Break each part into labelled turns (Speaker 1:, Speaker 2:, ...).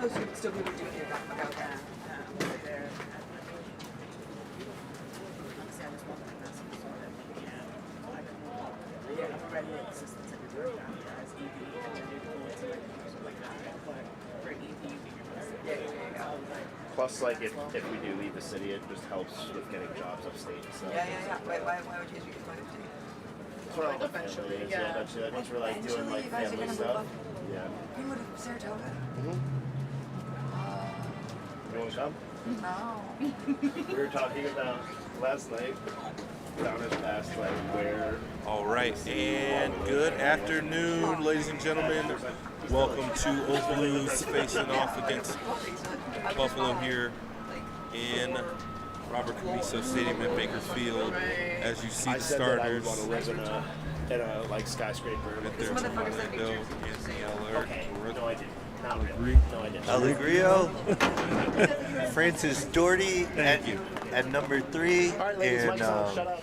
Speaker 1: those still people do hear about there. Obviously, I just want to ask you sort of, I'm already an assistant secretary down here as ED, and then maybe go into like that. But for ED,
Speaker 2: Plus, like, if we do leave the city, it just helps with getting jobs upstate. So.
Speaker 1: Yeah. Why would you guys go to upstate?
Speaker 2: That's what all the family is. Yeah, eventually. Like, once we're like doing like family stuff. Yeah.
Speaker 1: You go to Saratoga?
Speaker 2: Mm-hmm. You want to come?
Speaker 1: No.
Speaker 2: We were talking about last night. Downers past like where.
Speaker 3: All right, and good afternoon, ladies and gentlemen. Welcome to Old Blues facing off against Buffalo here in Robert Camiso Stadium at Bakersfield. As you see the starters.
Speaker 2: I want to live in a like skyscraper.
Speaker 3: There's Orlando, Anthony Eller,
Speaker 2: No, I didn't. No, I didn't.
Speaker 4: Allegrio, Francis Doherty at number 3,
Speaker 2: All right, ladies,
Speaker 4: and
Speaker 2: shut up.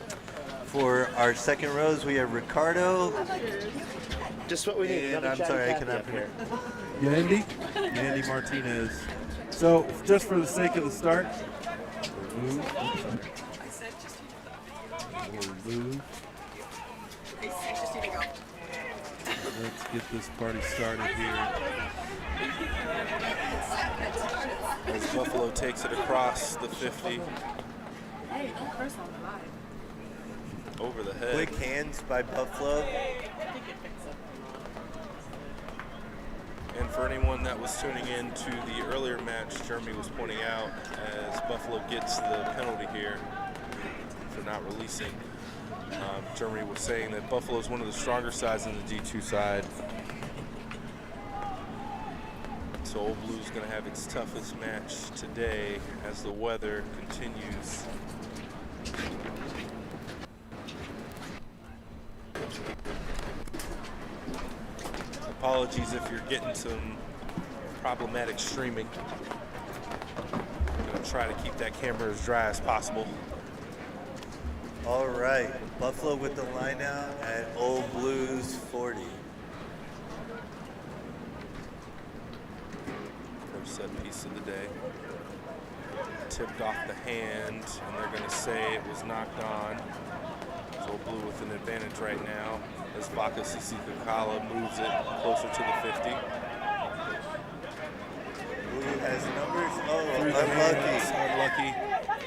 Speaker 4: for our second rows we have Ricardo.
Speaker 2: Just what we need.
Speaker 4: And I'm sorry, I cannot pronounce.
Speaker 5: Yandy Martinez. So, just for the sake of the start, move. Let's get this party started here.
Speaker 3: as Buffalo takes it across the 50.
Speaker 1: Hey, don't curse on the live.
Speaker 3: Over the head.
Speaker 4: Quick hands by Buffalo.
Speaker 3: And for anyone that was tuning in to the earlier match, Jeremy was pointing out as Buffalo gets the penalty here for not releasing. Jeremy was saying that Buffalo is one of the stronger sides in the D2 side. So Old Blue's going to have its toughest match today as the weather continues. Apologies if you're getting some problematic streaming. I'm going to try to keep that camera as dry as possible.
Speaker 4: All right, Buffalo with the line out at Old Blues 40.
Speaker 3: First set piece of the day. Tipped off the hand, and they're going to say it was knocked on. So Old Blue with an advantage right now as Vaca Sisicacala moves it closer to the 50.
Speaker 4: Blue has numbers. Oh,
Speaker 3: Through the hands,
Speaker 4: unlucky.
Speaker 3: unlucky.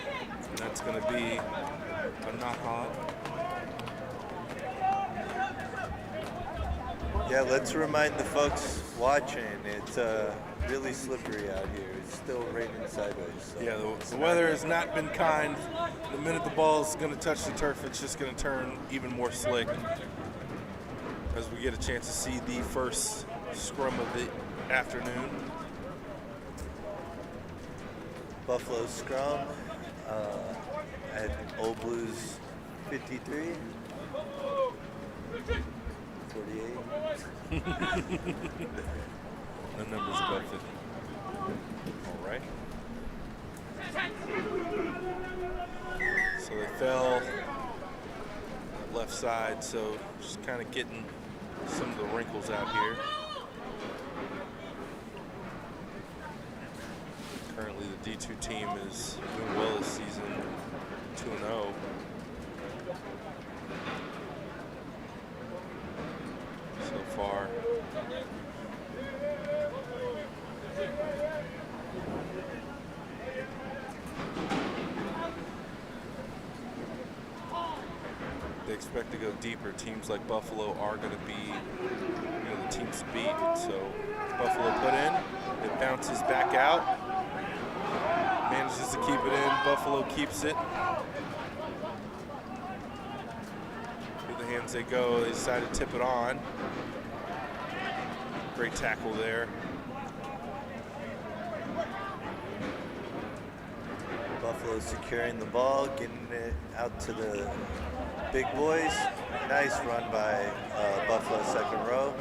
Speaker 3: And that's going to be a knock-on.
Speaker 4: Yeah, let's remind the folks watching, it's really slippery out here. It's still raining sideways. So
Speaker 3: Yeah, the weather has not been kind. The minute the ball is going to touch the turf, it's just going to turn even more slick. As we get a chance to see the first scrum of the afternoon.
Speaker 4: Buffalo scrum at Old Blues 53. 48.
Speaker 3: The number's above 50. All right. So they fell left side, so just kind of getting some of the wrinkles out here. Currently the D2 team is doing well this season, 2-0. So far. They expect to go deeper. Teams like Buffalo are going to be, the teams to beat. So Buffalo put in, it bounces back out, manages to keep it in. Buffalo keeps it. Through the hands they go. They decide to tip it on. Great tackle there.
Speaker 4: Buffalo securing the ball, getting it out to the big boys. Nice run by Buffalo second row.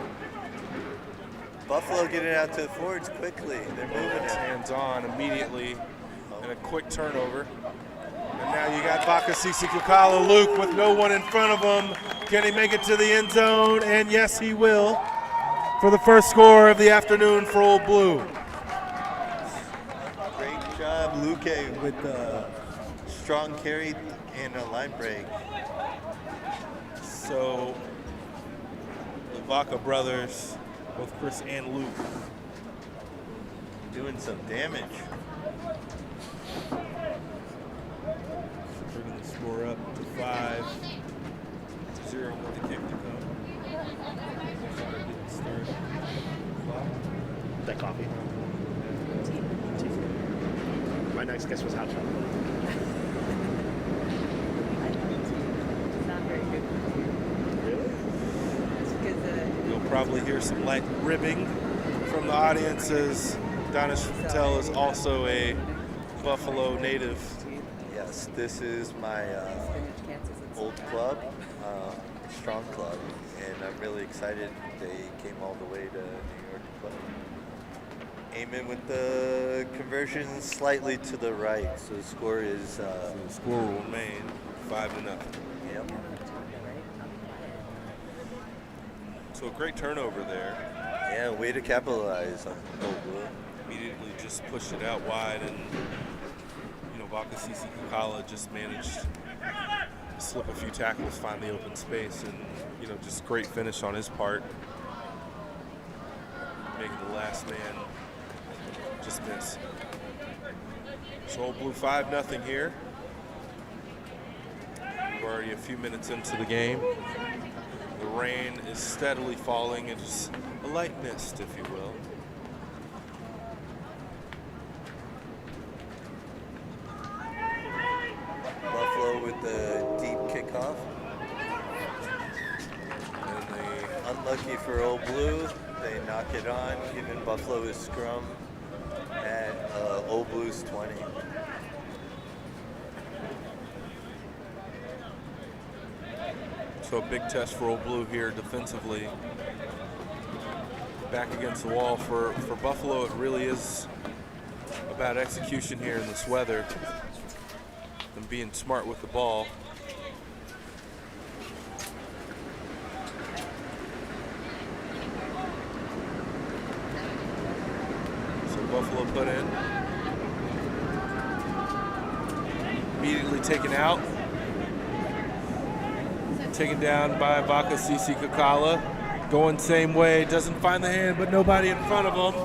Speaker 4: Buffalo getting it out to the forwards quickly. They're moving it.
Speaker 3: Hands on immediately and a quick turnover. And now you got Vaca Sisicacala, Luke, with no one in front of him. Can he make it to the end zone? And yes, he will. For the first score of the afternoon for Old Blue.
Speaker 4: Luke with a strong carry and a line break.
Speaker 3: So the Vaca brothers, both Chris and Luke,
Speaker 4: Doing some damage.
Speaker 3: bringing the score up to 5-0 with the kick to come. Getting started.
Speaker 2: That coffee. My next guess was hot chocolate.
Speaker 6: Not very good.
Speaker 2: Really?
Speaker 6: That's because
Speaker 3: You'll probably hear some light ribbing from the audience as Danish Patel is also a Buffalo native.
Speaker 4: Yes, this is my old club, strong club, and I'm really excited they came all the way to New York to play. Aiming with the conversion slightly to the right, so the score is
Speaker 3: So the score will remain 5-0.
Speaker 4: yep.
Speaker 3: So a great turnover there.
Speaker 4: Yeah, way to capitalize on Old Blue.
Speaker 3: Immediately just pushed it out wide, and Vaca Sisi Kakala just managed to slip a few tackles, find the open space, and just great finish on his part, making the last man just miss. So Old Blue 5-0 here. We're already a few minutes into the game. The rain is steadily falling. It's a light mist, if you will.
Speaker 4: Buffalo with the deep kickoff.
Speaker 3: And they
Speaker 4: Unlucky for Old Blue, they knock it on, giving Buffalo his scrum at Old Blue's 20.
Speaker 3: So a big test for Old Blue here defensively. Back against the wall for Buffalo. It really is about execution here in this weather and being smart with the ball. So Buffalo put in. Immediately taken out. Taken down by Vaca Sisi Kakala. Going same way, doesn't find the hand, but nobody in front of him.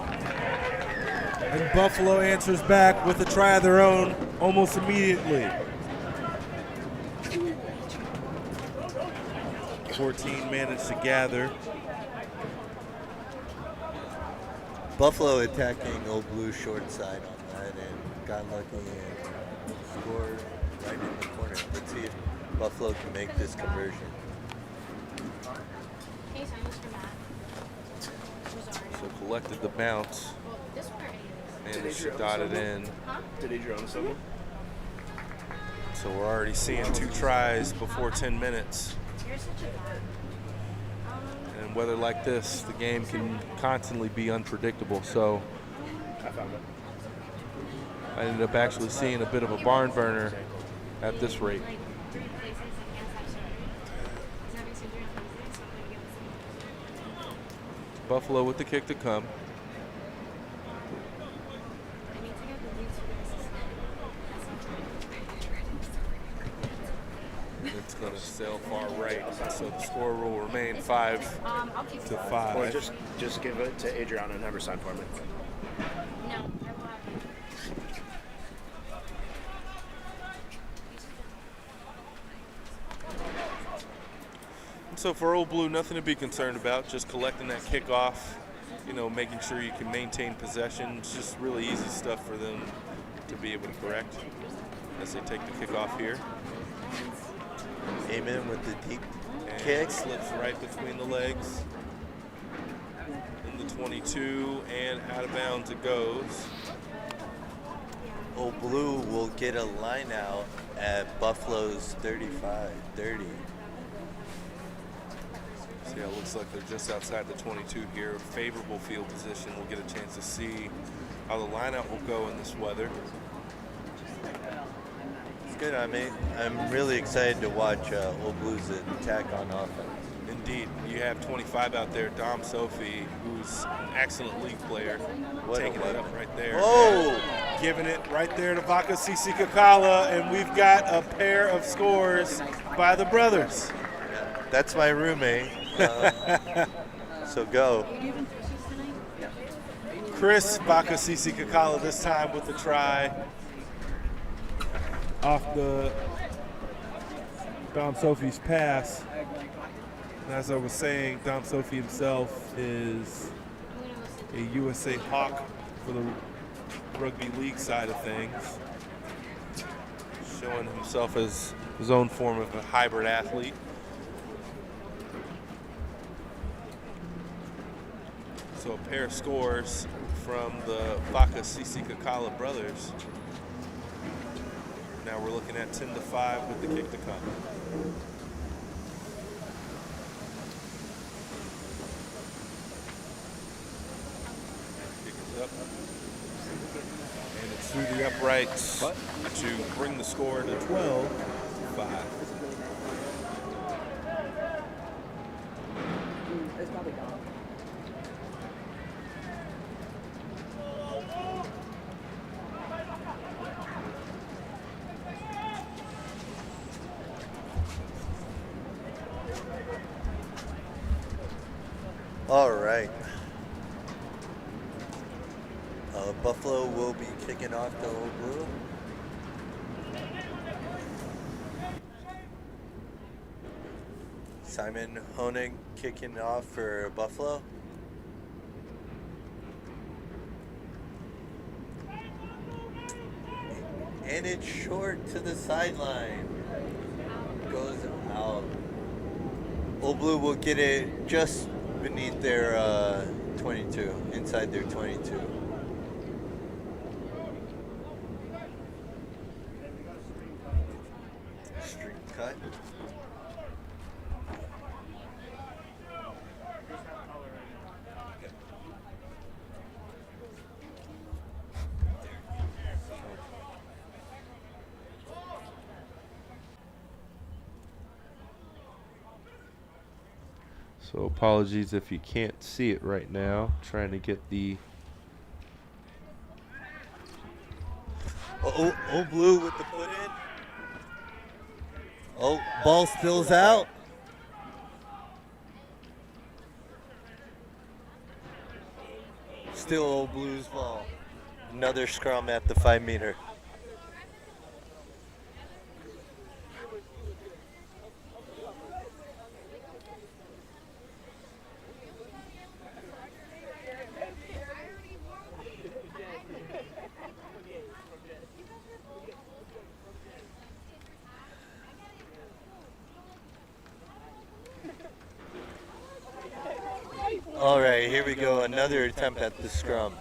Speaker 3: And Buffalo answers back with a try of their own almost immediately. 14 managed to gather.
Speaker 4: Buffalo attacking Old Blue short side on that and got lucky and scored right in the corner. Let's see if Buffalo can make this conversion.
Speaker 3: So collected the bounce and dotted in.
Speaker 2: Did Adrian something?
Speaker 3: So we're already seeing 2 tries before 10 minutes. And weather like this, the game can constantly be unpredictable. So
Speaker 2: I found it.
Speaker 3: I ended up actually seeing a bit of a barn burner at this rate. Buffalo with the kick to come. It's going to sail far right, so the score will remain 5-5.
Speaker 2: Or just give it to Adriana and have her sign for me.
Speaker 3: So for Old Blue, nothing to be concerned about, just collecting that kickoff, making sure you can maintain possession. It's just really easy stuff for them to be able to correct as they take the kickoff here.
Speaker 4: Amen with the deep
Speaker 3: And
Speaker 4: kick.
Speaker 3: slips right between the legs. In the 22, and out of bounds it goes.
Speaker 4: Old Blue will get a line out at Buffalo's 35-30.
Speaker 3: So yeah, it looks like they're just outside the 22 here. Favorable field position. We'll get a chance to see how the lineout will go in this weather.
Speaker 4: It's good. I'm really excited to watch Old Blue's attack on offense.
Speaker 3: Indeed, you have 25 out there, Dom Sophie, who's an excellent league player,
Speaker 4: What a
Speaker 3: taking it
Speaker 4: weapon.
Speaker 3: up right there.
Speaker 4: Oh!
Speaker 3: giving it right there to Vaca Sisi Kakala, and we've got a pair of scores by the brothers.
Speaker 4: That's my roommate. So go.
Speaker 3: Chris Vaca Sisi Kakala this time with the try.
Speaker 5: Off the Dom Sophie's pass.
Speaker 3: And as I was saying, Dom Sophie himself is a USA Hawk for the rugby league side of things, showing himself as his own form of a hybrid athlete. So a pair of scores from the Vaca Sisi Kakala brothers. Now we're looking at 10-5 with the kick to come. Kick is up. And it's through the uprights to bring the score to 12-5.
Speaker 6: It's probably gone.
Speaker 4: All right. Buffalo will be kicking off the Old Blue. Simon Honig kicking off for Buffalo. And it's short to the sideline. Goes out. Old Blue will get it just beneath their 22, inside their 22. Stream cut.
Speaker 3: So apologies if you can't see it right now. Trying to get the
Speaker 4: Old Blue with the put in. Oh, ball spills out. Still Old Blue's ball. Another scrum at the 5 meter. All right, here we go. Another attempt at the scrum.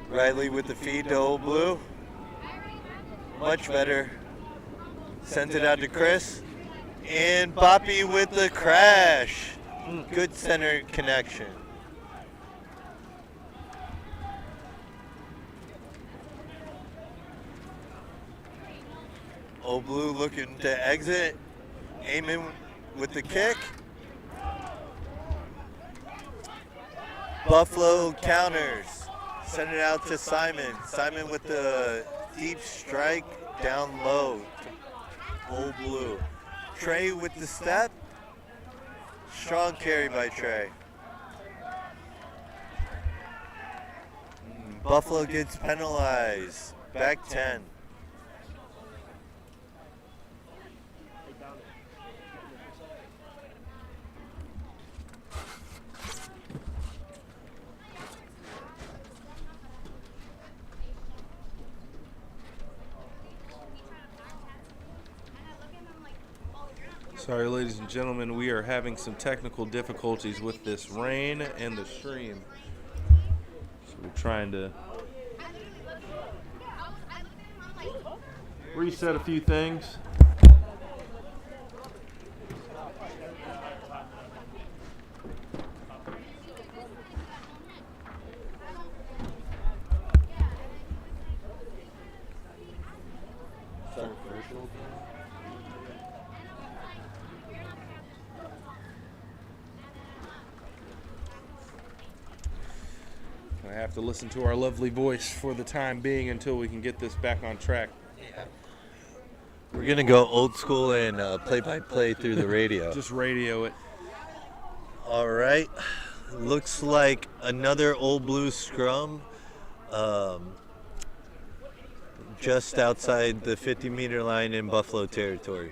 Speaker 4: Riley with the feed to Old Blue. Much better. Sends it out to Chris. And Boppy with the crash. Good center connection. Old Blue looking to exit. Aiming with the kick. Buffalo counters. Send it out to Simon. Simon with the deep strike down low to Old Blue. Trey with the step. Strong carry by Trey. Buffalo gets penalized. Back 10.
Speaker 3: Sorry, ladies and gentlemen, we are having some technical difficulties with this rain and the stream. So we're trying to reset a few things. I have to listen to our lovely voice for the time being until we can get this back on track.
Speaker 4: We're going to go old school and play-by-play through the radio.
Speaker 3: Just radio it.
Speaker 4: All right. Looks like another Old Blue scrum just outside the 50-meter line in Buffalo territory.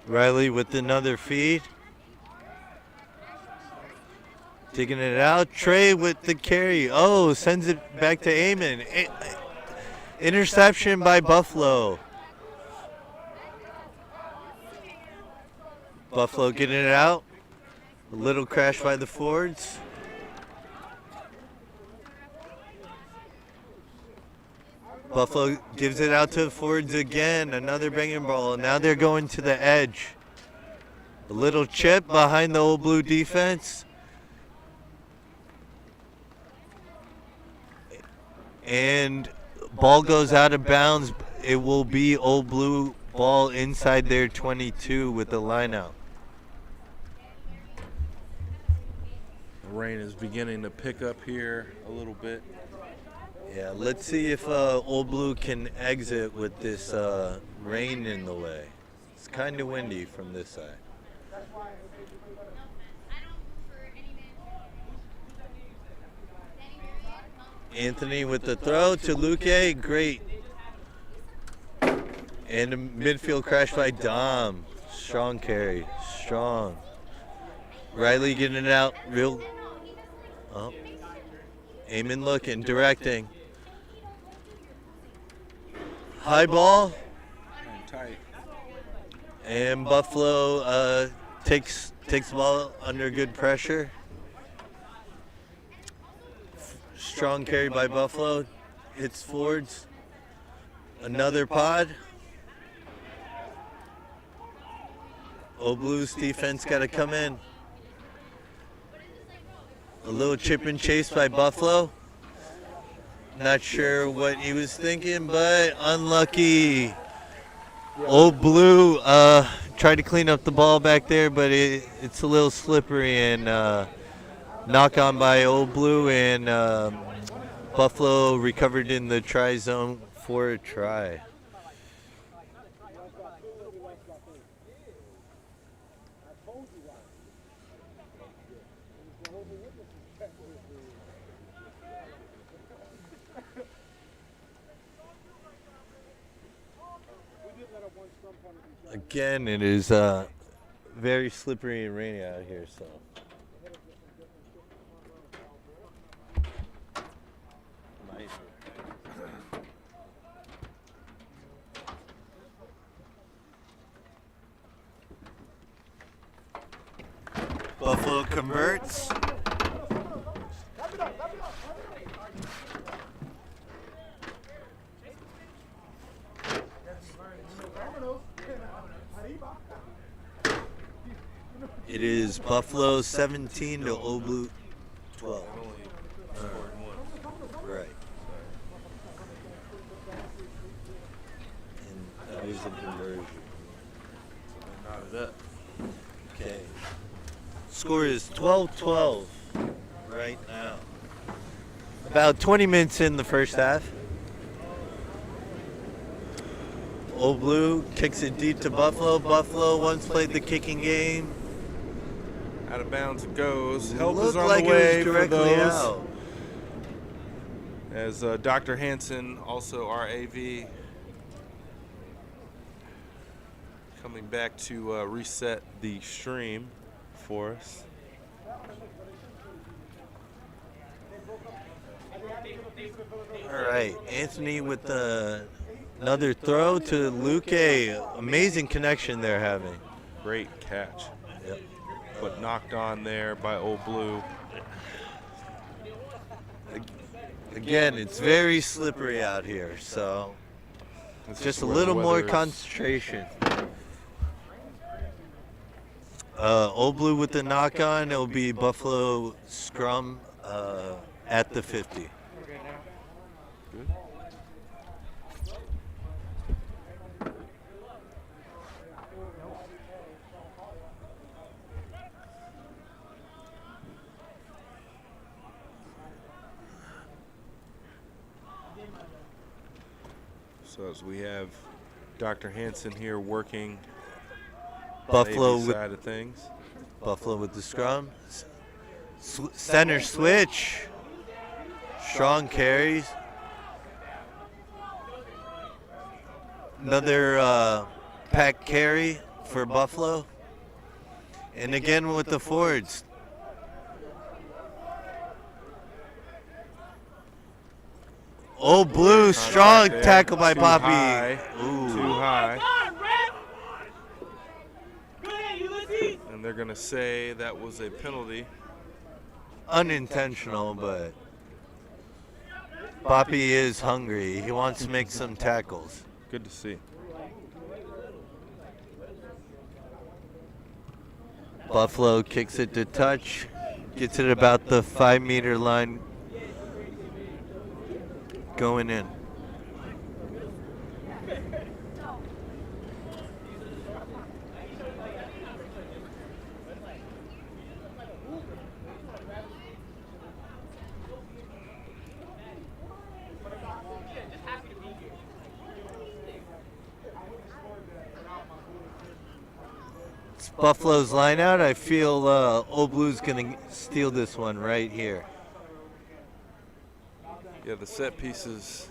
Speaker 4: Riley with another feed. Digging it out. Trey with the carry. Oh, sends it back to Eamon. Interception by Buffalo. Buffalo getting it out. A little crash by the Fords. Buffalo gives it out to the Fords again. Another banging ball. Now they're going to the edge. A little chip behind the Old Blue defense. And ball goes out of bounds. It will be Old Blue ball inside their 22 with the line out.
Speaker 3: The rain is beginning to pick up here a little bit.
Speaker 4: Yeah, let's see if Old Blue can exit with this rain in the way. It's kind of windy from this side. Anthony with the throw to Luque, great. And a midfield crash by Dom. Strong carry, strong. Riley getting it out real. Oh. Eamon looking, directing. High ball.
Speaker 3: Tight.
Speaker 4: And Buffalo takes the ball under good pressure. Strong carry by Buffalo. Hits Fords. Another pod. Old Blues defense got to come in. A little chip and chase by Buffalo. Not sure what he was thinking, but unlucky. Old Blue tried to clean up the ball back there, but it's a little slippery, and knock on by Old Blue, and Buffalo recovered in the try zone for a try. Again, it is very slippery and rainy out here, so. Buffalo converts. It is Buffalo 17 to Old Blue 12. Right. And that is a conversion.
Speaker 3: Knotted up.
Speaker 4: Okay. Score is 12-12 right now. About 20 minutes in the first half. Old Blue kicks it deep to Buffalo. Buffalo once played the kicking game.
Speaker 3: Out of bounds it goes. Help is
Speaker 4: Looked
Speaker 3: on
Speaker 4: like
Speaker 3: the way
Speaker 4: it was
Speaker 3: for
Speaker 4: directly
Speaker 3: those.
Speaker 4: out.
Speaker 3: As Dr. Hansen, also our AV, coming back to reset the stream for us.
Speaker 4: All right, Anthony with another throw to Luque. Amazing connection they're having.
Speaker 3: Great catch.
Speaker 4: Yep.
Speaker 3: But knocked on there by Old Blue.
Speaker 4: Again, it's very slippery out here, so
Speaker 3: This is
Speaker 4: just a
Speaker 3: where the
Speaker 4: little more
Speaker 3: weather is-
Speaker 4: concentration. Old Blue with the knock on. It'll be Buffalo scrum at the 50.
Speaker 3: Good. So as we have Dr. Hansen here working
Speaker 4: Buffalo
Speaker 3: Navy
Speaker 4: with
Speaker 3: side of things.
Speaker 4: Buffalo with the scrum. Center switch. Strong carries. Another pack carry for Buffalo. And again with the forwards. Old Blue, strong
Speaker 3: there.
Speaker 4: tackle by
Speaker 3: Too
Speaker 4: Poppy.
Speaker 3: high.
Speaker 4: Ooh.
Speaker 3: Too high. And they're going to say that was a penalty.
Speaker 4: Unintentional, but Poppy is hungry. He wants to make some tackles.
Speaker 3: Good to see.
Speaker 4: Buffalo kicks it to touch, gets it about the 5-meter line, going in. It's Buffalo's line out. I feel Old Blue's going to steal this one right here.
Speaker 3: Yeah, the set pieces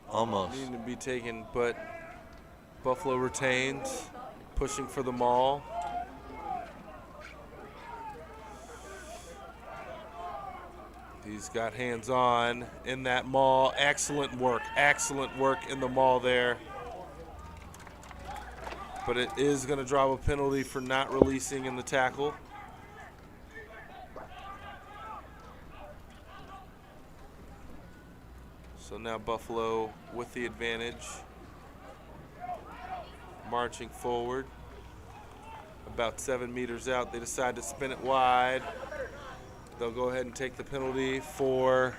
Speaker 4: Almost.
Speaker 3: need to be taken, but Buffalo retains, pushing for the maul. He's got hands on in that maul. Excellent work in the maul there. But it is going to drop a penalty for not releasing in the tackle. So now Buffalo with the advantage, marching forward. About 7 meters out, they decide to spin it wide. They'll go ahead and take the penalty for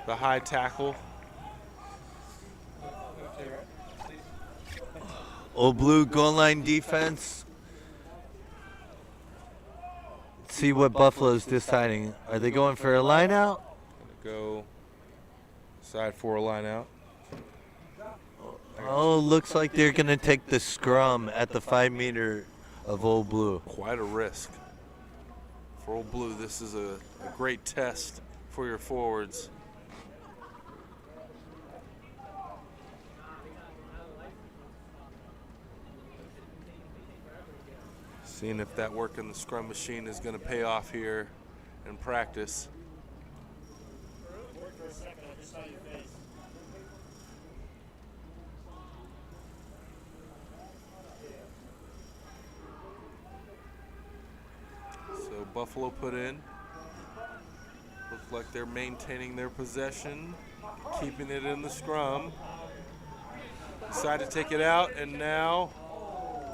Speaker 3: the high tackle.
Speaker 4: Old Blue goal line defense. See what Buffalo's deciding. Are they going for a line out?
Speaker 3: Gonna go side 4 line out.
Speaker 4: Oh, looks like they're going to take the scrum at the 5-meter of Old Blue.
Speaker 3: Quite a risk for Old Blue. This is a great test for your forwards. Seeing if that work in the scrum machine is going to pay off here in practice. So Buffalo put in. Looks like they're maintaining their possession, keeping it in the scrum. Decide to take it out, and now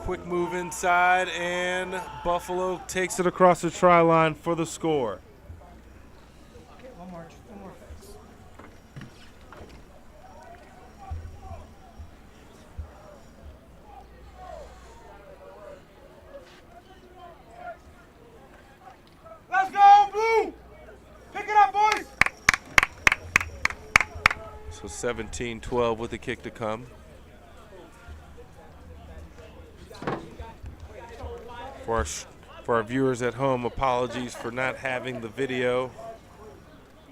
Speaker 3: quick move inside, and Buffalo takes it across the try line for the score.
Speaker 1: One more fix.
Speaker 7: Let's go, Blue! Pick it up, boys!
Speaker 3: So 17-12 with the kick to come. For our viewers at home, apologies for not having the video.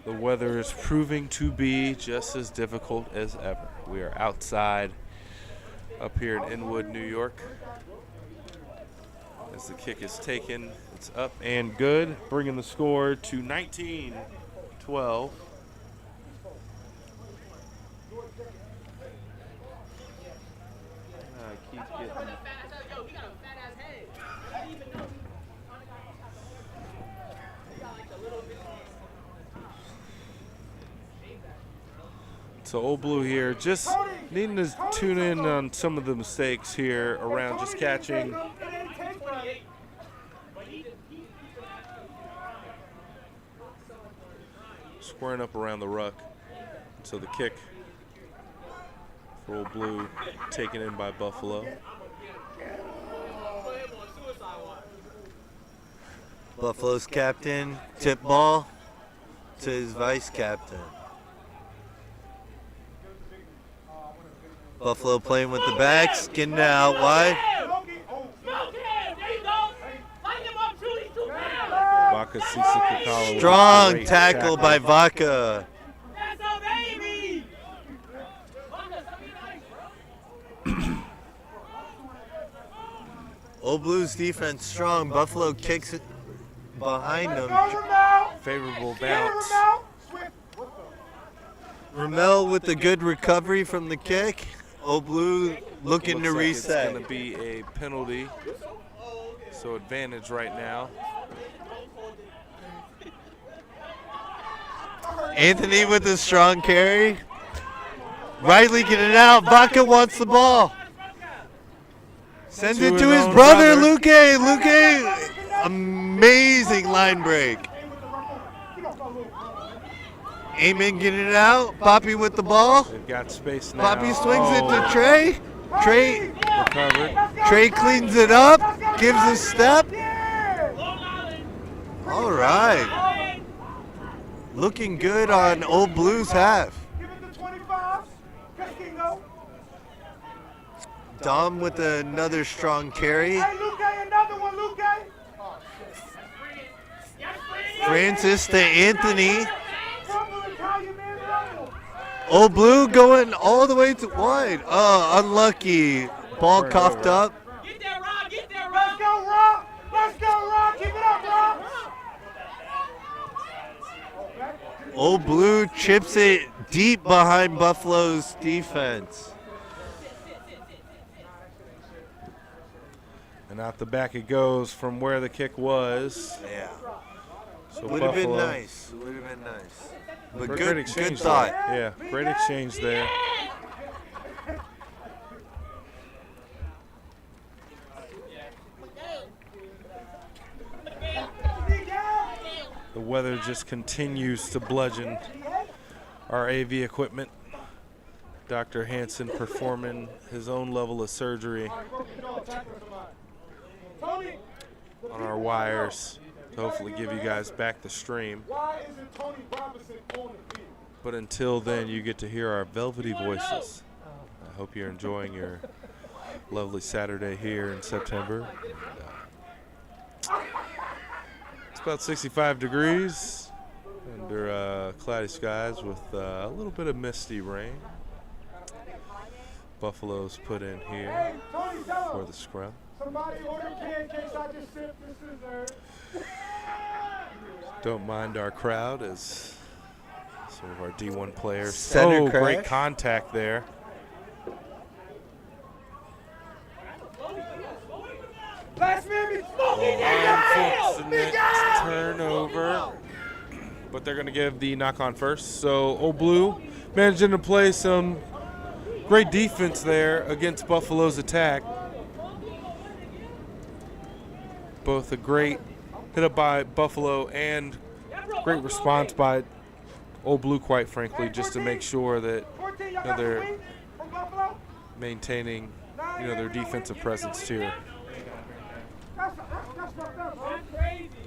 Speaker 3: The weather is proving to be just as difficult as ever. We are outside up here in Inwood, New York. As the kick is taken, it's up and good, bringing the score to 19-12. So Old Blue here, just needing to tune in on some of the mistakes here around just catching. Squaring up around the ruck. So the kick for Old Blue taken in by Buffalo.
Speaker 4: Buffalo's captain, tip ball to his vice captain. Buffalo playing with the backs, getting it out wide.
Speaker 3: Vaca Sisakakala with a
Speaker 4: Strong
Speaker 3: great
Speaker 4: tackle by Vaca. Old Blues defense strong. Buffalo kicks it behind them.
Speaker 3: favorable bounce.
Speaker 4: Ramel with a good recovery from the kick. Old Blue looking to
Speaker 3: Looks like
Speaker 4: reset.
Speaker 3: It's going to be a penalty. So advantage right now.
Speaker 4: Anthony with a strong carry. Riley getting it out. Vaca wants the ball. Sends it to his brother, Luque. Luque, amazing line break. Amen getting it out. Poppy with the ball.
Speaker 3: They've got space now.
Speaker 4: Poppy swings it to Trey. Trey
Speaker 3: Recovered.
Speaker 4: Trey cleans it up. Gives a step. All right. Looking good on Old Blues half. Dom with another strong carry. Francis to Anthony. Old Blue going all the way to wide. Oh, unlucky. Ball coughed up.
Speaker 7: Get that, Rob. Get that, Rob. Let's go, Rob. Let's go, Rob. Keep it up, Rob.
Speaker 4: Old Blue chips it deep behind Buffalo's defense.
Speaker 3: And out the back it goes from where the kick was.
Speaker 4: Yeah.
Speaker 3: So
Speaker 4: Would have been
Speaker 3: Buffalo-
Speaker 4: nice. Would have been nice. But
Speaker 3: Great
Speaker 4: good
Speaker 3: exchange
Speaker 4: thought.
Speaker 3: there. Yeah, great exchange there. The weather just continues to bludgeon our AV equipment. Dr. Hansen performing his own level of surgery on our wires to hopefully give you guys back the stream. But until then, you get to hear our velvety voices. I hope you're enjoying your lovely Saturday here in September. It's about 65 degrees under cloudy skies with a little bit of misty rain. Buffalo's put in here for the scrum.
Speaker 7: Somebody order pancakes. I just sipped this dessert.
Speaker 3: Don't mind our crowd as some of our D1 players.
Speaker 4: Center
Speaker 3: great
Speaker 4: crash.
Speaker 3: contact there.
Speaker 7: Last man be smoking that
Speaker 3: Unfortunate turnover, but they're going to give the knock on first. So Old Blue managing to play some great defense there against Buffalo's attack. Both a great hit up by Buffalo and great response by Old Blue, quite frankly, just to make sure that they're maintaining their defensive presence too.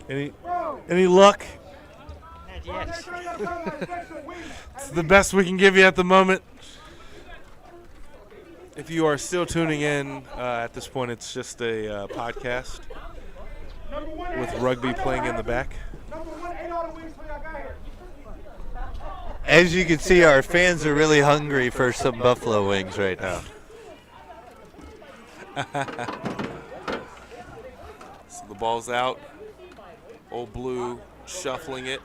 Speaker 3: Any luck? It's the best we can give you at the moment. If you are still tuning in at this point, it's just a podcast with rugby playing in the back.
Speaker 4: As you can see, our fans are really hungry for some buffalo wings right now.
Speaker 3: So the ball's out. Old Blue shuffling it.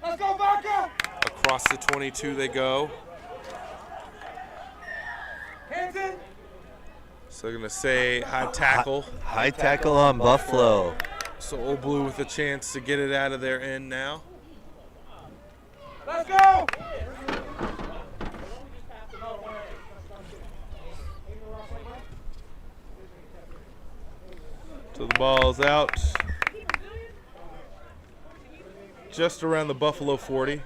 Speaker 7: Let's go, Vaca.
Speaker 3: Across the 22 they go.
Speaker 7: Hanson.
Speaker 3: So they're going to say high tackle.
Speaker 4: High tackle on Buffalo.
Speaker 3: So Old Blue with a chance to get it out of their end now.
Speaker 7: Let's go.
Speaker 3: So the ball's out just around the Buffalo 40.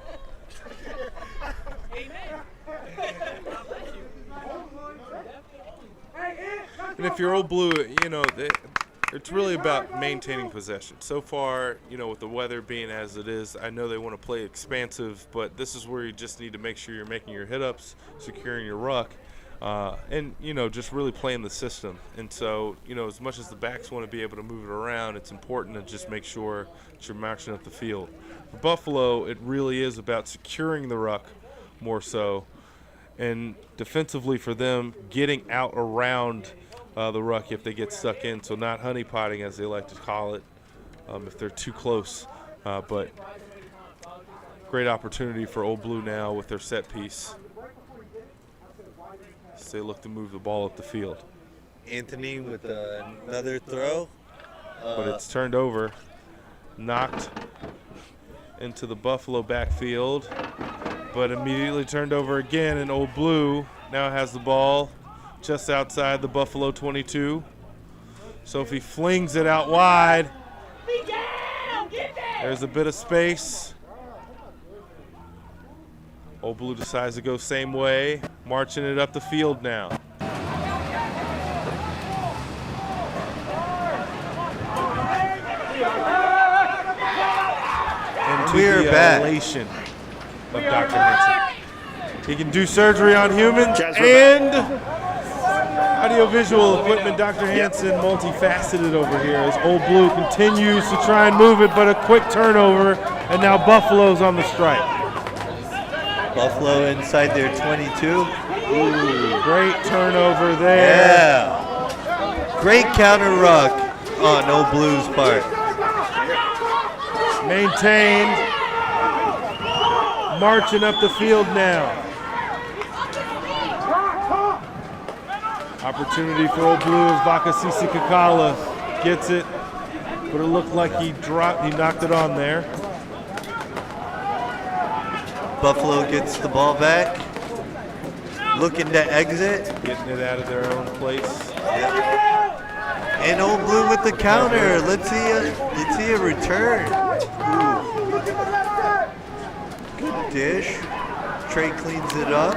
Speaker 3: And if you're Old Blue, you know, it's really about maintaining possession. So far, you know, with the weather being as it is, I know they want to play expansive, but this is where you just need to make sure you're making your hit-ups, securing your ruck, and, you know, just really playing the system. And so, you know, as much as the backs want to be able to move it around, it's important to just make sure that you're marching up the field. For Buffalo, it really is about securing the ruck more so, and defensively for them, getting out around the ruck if they get stuck in, so not honeypotting as they like to call it if they're too close. But great opportunity for Old Blue now with their set piece as they look to move the ball up the field.
Speaker 4: Anthony with another throw.
Speaker 3: But it's turned over, knocked into the Buffalo backfield, but immediately turned over again, and Old Blue now has the ball just outside the Buffalo 22. So if he flings it out wide, there's a bit of space. Old Blue decides to go same way, marching it up the field now. And to
Speaker 4: We're
Speaker 3: the
Speaker 4: back.
Speaker 3: elation of Dr. Henson. He can do surgery on humans and audiovisual equipment. Dr. Hansen, multifaceted over here as Old Blue continues to try and move it, but a quick turnover, and now Buffalo's on the strike.
Speaker 4: Buffalo inside their 22.
Speaker 3: Ooh, great turnover there.
Speaker 4: Yeah. Great counter ruck on Old Blue's part.
Speaker 3: Maintained. Marching up the field now. Opportunity for Old Blue as Vakasisi Kakala gets it, but it looked like he knocked it on there.
Speaker 4: Buffalo gets the ball back, looking to exit.
Speaker 3: Getting it out of their own place.
Speaker 4: And Old Blue with the counter. Let's see a return. Ooh. Good dish. Trey cleans it up.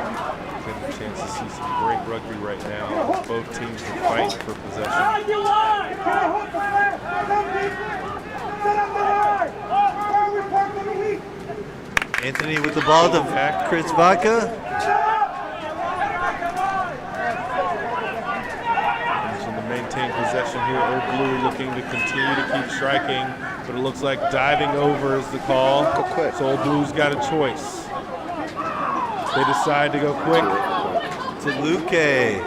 Speaker 3: Getting a chance to see some great rugby right now. Both teams are fighting for possession.
Speaker 4: Anthony with the ball to Chris Vaca.
Speaker 3: So to maintain possession here, Old Blue looking to continue to keep striking, but it looks like diving over is the call. So Old Blue's got a choice. They decide to go quick.
Speaker 4: To Luque.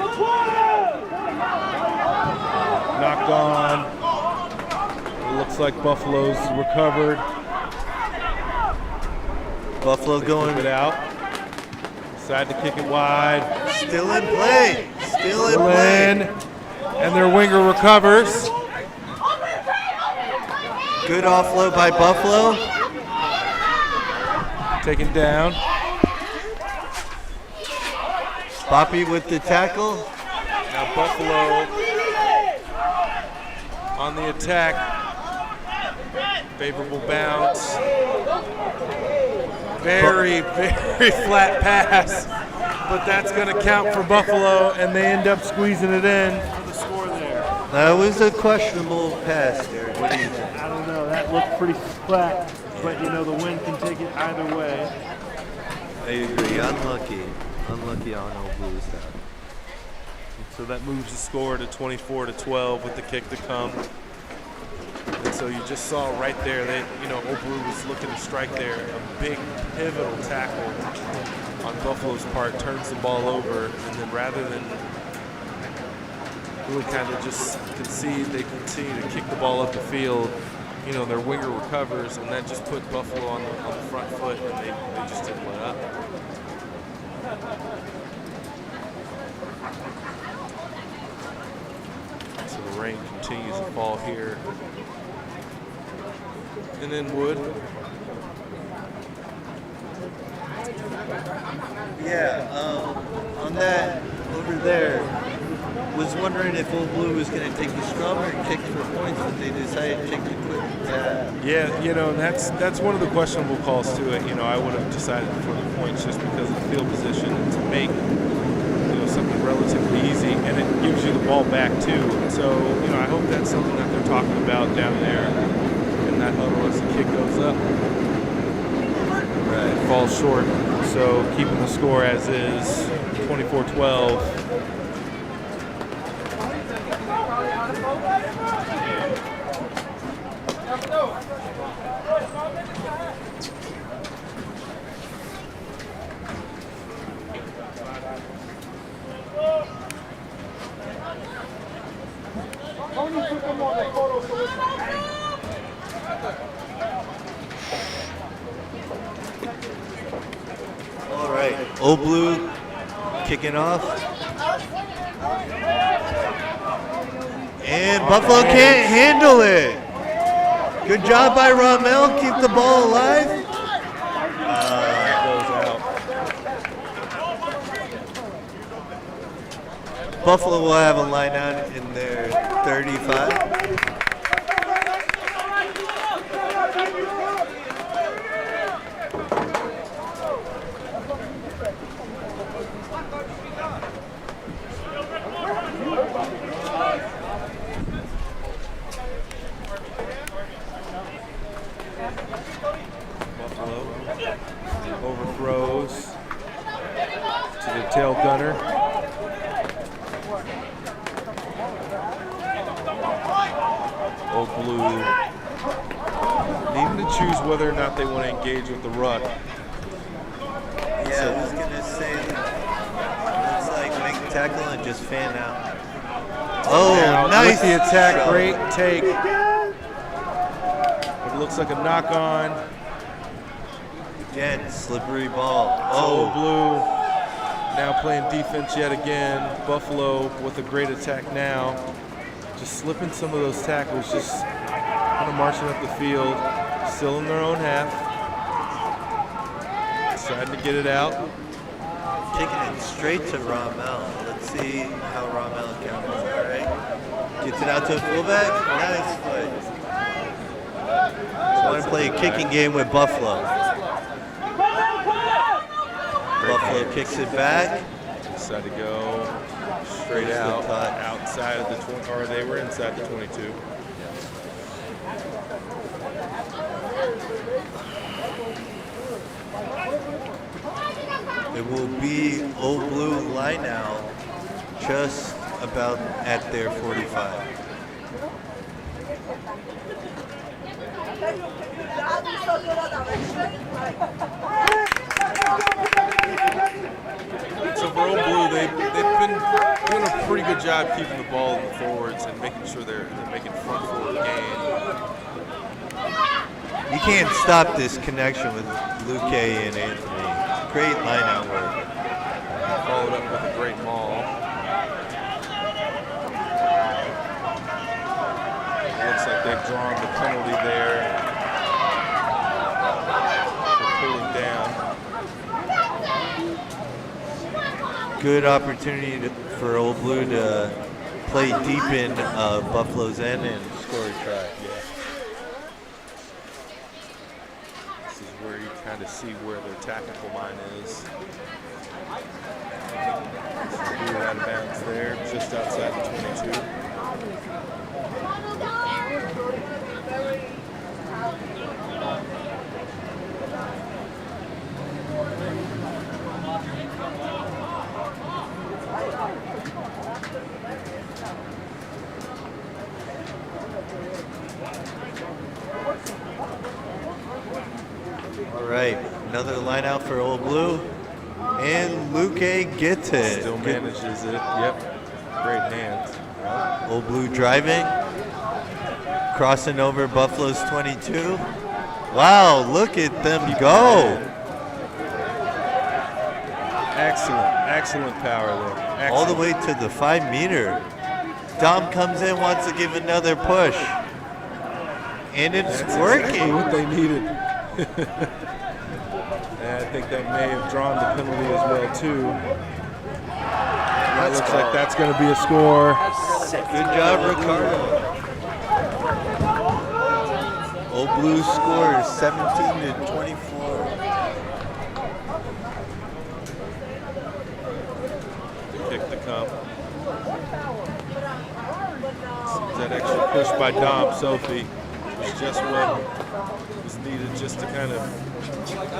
Speaker 3: Knocked on. It looks like Buffalo's recovered.
Speaker 4: Buffalo going
Speaker 3: it out. Decide to kick it wide.
Speaker 4: Still in play. Still in play.
Speaker 3: And their winger recovers.
Speaker 4: Good offload by Buffalo.
Speaker 3: Taken down.
Speaker 4: Boppy with the tackle.
Speaker 3: Now Buffalo on the attack. Favorable bounce. Very, very flat pass. But that's going to count for Buffalo, and they end up squeezing it in for the score there.
Speaker 4: That was a questionable pass there. What do you think?
Speaker 5: I don't know. That looked pretty flat, but you know the wind can take it either way.
Speaker 4: I agree. Unlucky on Old Blue's side.
Speaker 3: So that moves the score to 24-12 with the kick to come. And so you just saw right there, Old Blue was looking to strike there. A big pivotal tackle on Buffalo's part, turns the ball over, and then rather than really kind of just concede, they continue to kick the ball up the field. You know, their winger recovers, and that just put Buffalo on the front foot, and they just didn't let up. So the rain continues to fall here. And then Wood.
Speaker 4: Yeah, on that over there, was wondering if Old Blue was going to take the scrum or kick for points, but they decided to take the quick tap.
Speaker 3: Yeah, that's one of the questionable calls to it. I would have decided for the points just because of the field position and to make something relatively easy, and it gives you the ball back too. And so, I hope that's something that they're talking about down there in that huddle as the kick goes up. Right. It falls short, so keeping the score as is, 24-12.
Speaker 4: All right, Old Blue kicking off. And Buffalo can't handle it. Good job by Ramel, keep the ball alive.
Speaker 3: Goes out.
Speaker 4: Buffalo will have a line out in their 35.
Speaker 3: Buffalo overthrows to the tail gunner. Old Blue needing to choose whether or not they want to engage with the ruck.
Speaker 4: Yeah, I was gonna say looks like make a tackle and just fan out. Oh,
Speaker 3: Now,
Speaker 4: nice
Speaker 3: with the attack,
Speaker 4: shot.
Speaker 3: great take. It looks like a knock on.
Speaker 4: Again, slippery ball.
Speaker 3: Old
Speaker 4: Oh,
Speaker 3: Blue now playing defense yet again. Buffalo with a great attack now. Just slipping some of those tackles, just kind of marching up the field, still in their own half. Deciding to get it out.
Speaker 4: kicking it straight to Ramel. Let's see how Ramel counters. All right, gets it out to a fullback. Nice play. Want to play a kicking game with Buffalo. Buffalo kicks it back.
Speaker 3: Decided to go straight
Speaker 4: Goes the
Speaker 3: out,
Speaker 4: cut.
Speaker 3: outside of the 20, or they were inside the 22.
Speaker 4: It will be Old Blue line out just about at their 45.
Speaker 3: So for Old Blue, they've been doing a pretty good job keeping the ball in the forwards and making sure they're making front forward gain.
Speaker 4: You can't stop this connection with Luque and Anthony. Great line out work.
Speaker 3: Followed up with a great maul. It looks like they've drawn the penalty there for pulling down.
Speaker 4: Good opportunity for Old Blue to play deep in Buffalo's end and score a try.
Speaker 3: This is where you kind of see where their tactical mind is. We're out of bounds there, just outside the 22.
Speaker 4: All right, another line out for Old Blue. And Luque gets it.
Speaker 3: Still manages it. Yep. Great hands.
Speaker 4: Old Blue driving. Crossing over Buffalo's 22. Wow, look at them go.
Speaker 3: Excellent power there. Excellent.
Speaker 4: All the way to the 5 meter. Dom comes in, wants to give another push. And it's
Speaker 3: That's
Speaker 4: working.
Speaker 3: exactly what they needed. And I think that may have drawn the penalty as well too.
Speaker 5: That looks like that's going to be a score.
Speaker 4: Good job, Ricardo. Old Blues scores 17-24.
Speaker 3: Kick to come. That extra push by Dom Sophie was just what was needed just to kind of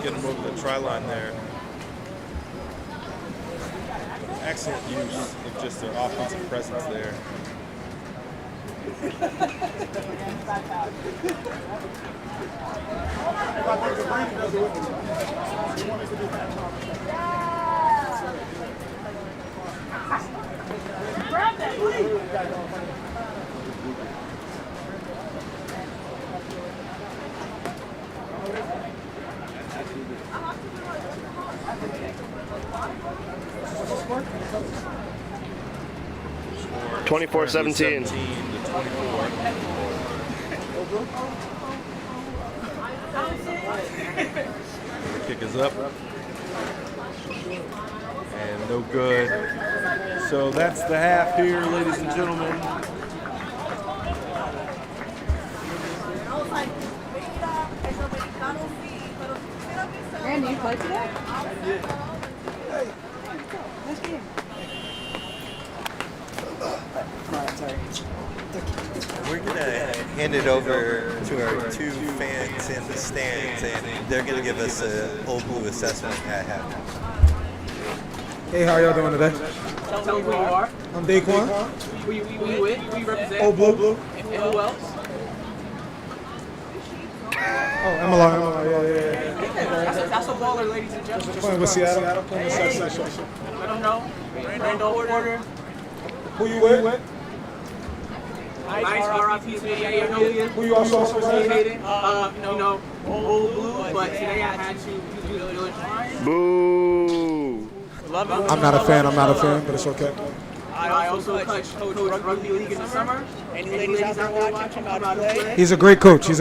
Speaker 3: get him over the try line there. Excellent use of just their offensive presence there.
Speaker 7: Grab that, please.
Speaker 2: 24-17.
Speaker 3: 17-24. Kick is up. And no good. So that's the half here, ladies and gentlemen.
Speaker 6: Randy, you play today? Nice game.
Speaker 4: We're going to hand it over to our two fans in the stands, and they're going to give us an Old Blue assessment at halftime.
Speaker 8: Hey, how y'all doing today?
Speaker 7: Tell me who you are.
Speaker 8: I'm Daquan.
Speaker 7: We represent.
Speaker 8: Old Blue.
Speaker 7: And who else?
Speaker 8: Oh, Emily, yeah.
Speaker 7: That's a baller, ladies and gentlemen.
Speaker 8: Playing with Seattle. Playing with Seattle.
Speaker 7: I don't know. Randall Porter.
Speaker 8: Who you with?
Speaker 7: Nice RFC. I know you.
Speaker 8: Who you also representing?
Speaker 7: Old Blue, but today I had to do the village line.
Speaker 2: Boo!
Speaker 7: Love him.
Speaker 8: I'm not a fan, but it's okay.
Speaker 7: I also coached rugby league in the summer. Any ladies out there watching how to play?
Speaker 8: He's a great coach.
Speaker 4: All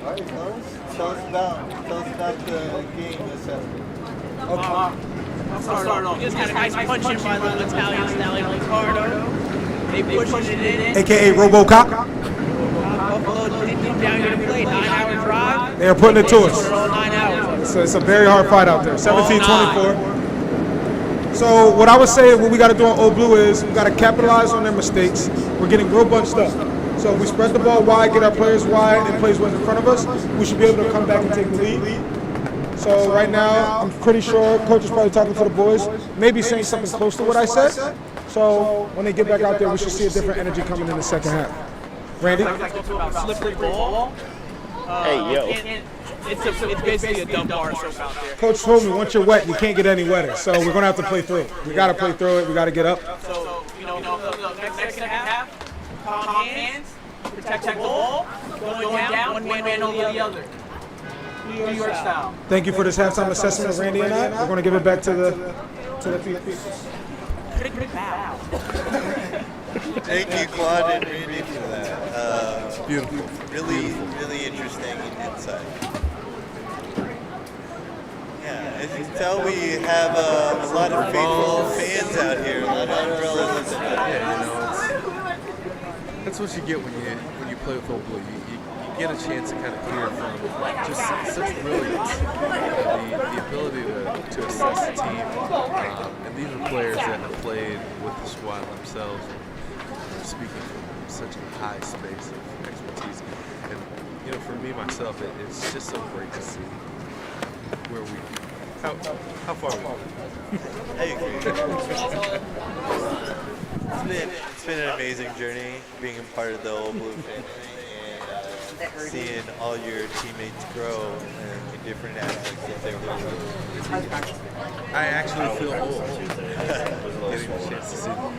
Speaker 4: right, fellas, tell us about the game assessment.
Speaker 7: I'll start off. Just had a nice punch-in by the Italian stallion Ricardo. They pushed it in.
Speaker 8: AKA RoboCop.
Speaker 7: Buffalo didn't come down here to play. 9-hour drive.
Speaker 8: They are putting it to us.
Speaker 7: 9 hours.
Speaker 8: It's a very hard fight out there. 17-24. So what I would say, what we got to do on Old Blue is we got to capitalize on their mistakes. We're getting real bunched up. So if we spread the ball wide, get our players wide, and players what's in front of us, we should be able to come back and take the lead. So right now, I'm pretty sure Coach is probably talking to the boys, maybe saying something close to what I said. So when they get back out there, we should see a different energy coming in the second half. Randy?
Speaker 7: Slippery ball.
Speaker 2: Hey, yo.
Speaker 7: It's basically a dumb bar soap out there.
Speaker 8: Coach told me once you're wet, you can't get any wetter. So we're going to have to play through it. We got to play through it. We got to get up.
Speaker 7: So, next second half, calm hands, protect the ball, going down, one man over the other. New York style.
Speaker 8: Thank you for this halftime assessment, Randy and I. We're going to give it back to the people.
Speaker 4: Thank you, Claude and Randy, for that. Beautiful. Really interesting insight. Yeah, as you can tell, we have a lot of faithful fans out here, a lot of umbrellas.
Speaker 3: That's what you get when you play with Old Blue. You get a chance to kind of hear from just such brilliance, the ability to assess the team. And these are players that have played with the squad themselves, and speaking from such a high space of expertise. And for me myself, it's just so great to see where how far we've come.
Speaker 4: I agree. It's been an amazing journey being a part of the Old Blue family and seeing all your teammates grow in different aspects of their work.
Speaker 3: I actually feel old getting the chance to see them.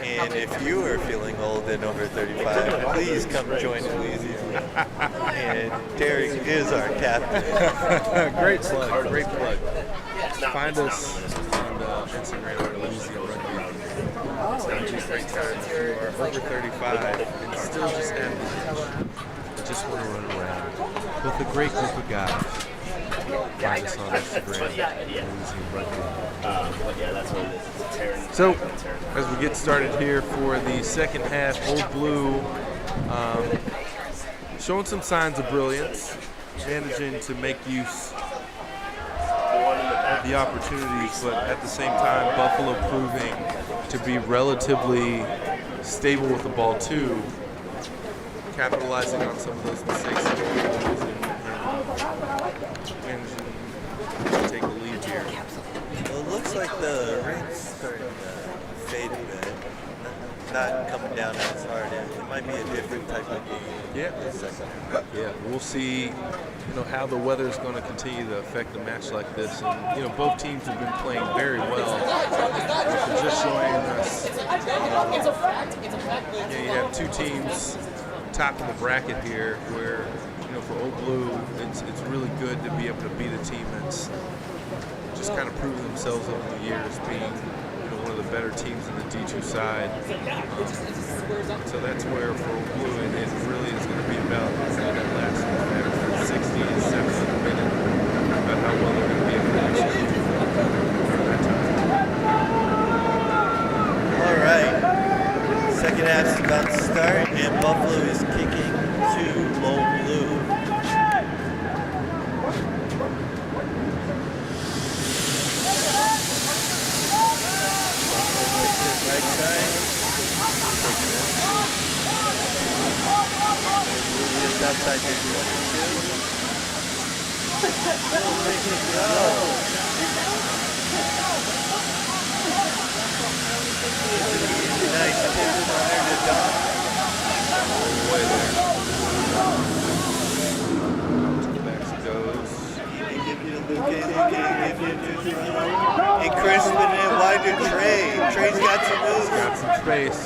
Speaker 4: And if you are feeling old and over 35, please come join Elysium. And Derek is our captain.
Speaker 3: Great plug. Find us on Instagram at Elysium Rugby. It's going to be a great time. If you are over 35 and still just at the age, just want to run around with a great group of guys. Find us on Instagram.
Speaker 2: But yeah, that's what it is. It's a tearing.
Speaker 3: So, as we get started here for the second half, Old Blue showing some signs of brilliance, managing to make use of the opportunities, but at the same time, Buffalo proving to be relatively stable with the ball too, capitalizing on some of those mistakes and managing to take the lead here.
Speaker 4: Well, it looks like the rain's starting to fade a bit. Not coming down as hard. It might be a different type of game.
Speaker 3: Yeah.
Speaker 4: In the second half.
Speaker 3: Yeah, we'll see, how the weather is going to continue to affect a match like this. And, both teams have been playing very well. If you're just joining us, you have two teams top of the bracket here where, for Old Blue, it's really good to be able to beat a team that's just kind of proven themselves over the years being one of the better teams in the D2 side. So that's where for Old Blue it really is going to be about that last 60 to 70 minute about how well they're going to be able to execute during that time.
Speaker 4: All right. Second half's about to start, and Buffalo is kicking to Old Blue. Right side. Just outside the 22. Nice tip from under the dog.
Speaker 3: All the way there. To the back goes.
Speaker 4: And Chris spinning it wide to Trey. Trey's got some moves.
Speaker 3: Got some space.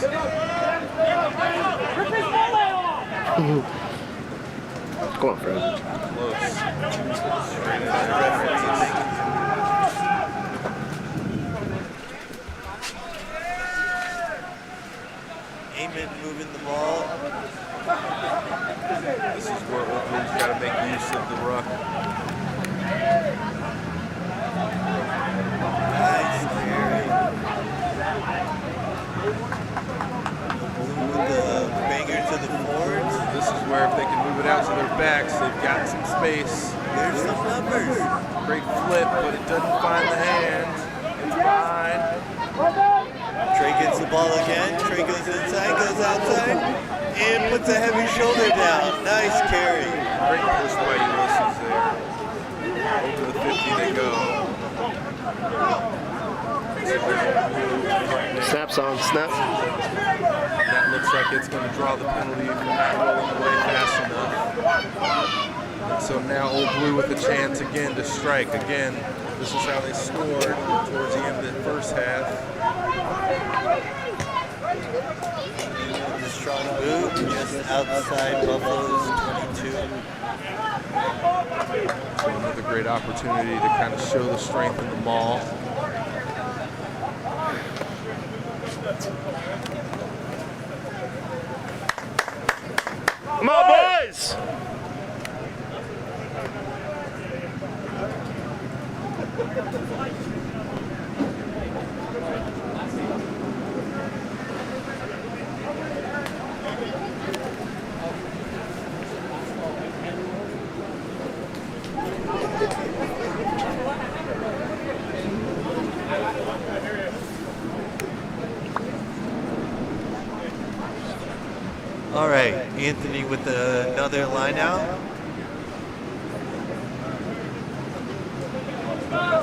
Speaker 2: Go on, Fred.
Speaker 3: Close. Straight in there.
Speaker 4: Eamon moving the ball.
Speaker 3: This is where Old Blue's got to make use of the ruck.
Speaker 4: Nice, Gary. Blue with the banger to the forwards.
Speaker 3: This is where if they can move it out to their backs, they've got some space.
Speaker 4: There's some numbers.
Speaker 3: Great flip, but it doesn't find the hand. It's behind.
Speaker 4: Trey gets the ball again. Trey goes inside, goes outside, and puts a heavy shoulder down. Nice carry.
Speaker 3: Great push by Ulysses there. Over the 50 they go.
Speaker 2: Snaps on, snap.
Speaker 3: That looks like it's going to draw the penalty for not rolling away fast enough. And so now Old Blue with a chance again to strike. Again, this is how they scored towards the end of the first half.
Speaker 4: The strong boot just outside Buffalo's 22.
Speaker 3: So another great opportunity to kind of show the strength in the maul.
Speaker 2: Come on, boys!
Speaker 4: All right, Anthony with another line out.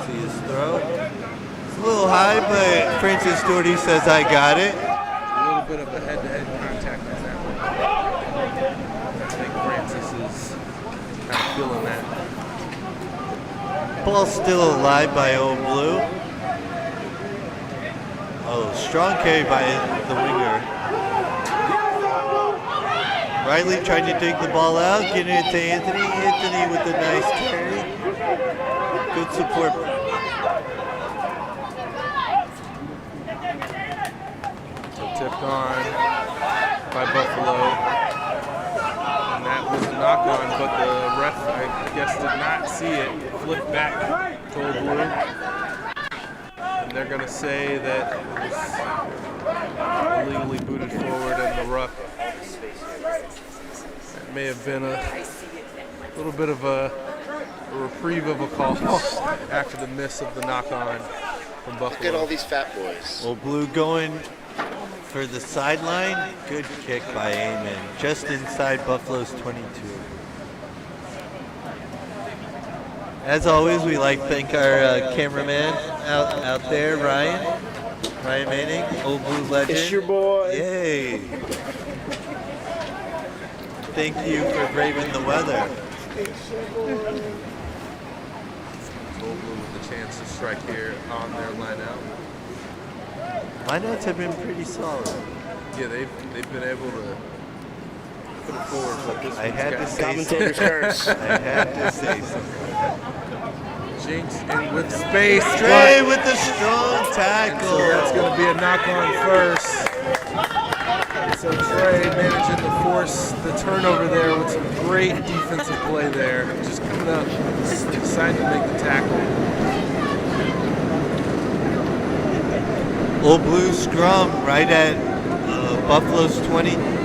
Speaker 4: See his throw. It's a little high, but Francis Doherty says, I got it.
Speaker 3: A little bit of a head-to-head contact on that one. I think Francis is kind of feeling that.
Speaker 4: Ball's still alive by Old Blue. Oh, strong carry by the winger. Riley trying to dig the ball out, getting it to Anthony. Anthony with a nice carry. Good support.
Speaker 3: So tipped on by Buffalo. And that was a knock knock-on, but the ref, I guess, did not see it. Flipped back to Old Blue. And they're going to say that it was illegally booted forward in the ruck. That may have been a little bit of a reprieve of a call after the miss of the knock-on from Buffalo.
Speaker 2: Look at all these fat boys.
Speaker 4: Old Blue going for the sideline. Good kick by Eamon, just inside Buffalo's 22. As always, we like to thank our cameraman out there, Ryan Manning, Old Blue legend.
Speaker 2: It's your boy.
Speaker 4: Yay! Thank you for braving the weather.
Speaker 3: Old Blue with the chance to strike here on their lineout.
Speaker 4: Lineouts have been pretty solid.
Speaker 3: Yeah, they've been able to put it forward, but this
Speaker 4: I
Speaker 3: one's
Speaker 4: had
Speaker 3: got
Speaker 4: to say
Speaker 2: Commentator's curse.
Speaker 4: I had to say something.
Speaker 3: Jinx in with space.
Speaker 4: Trey with the strong tackle.
Speaker 3: So that's going to be a knock-on first. So Trey managing to force the turnover there with some great defensive play there. Just coming up, deciding to make the tackle.
Speaker 4: Old Blue scrum right at Buffalo's 22.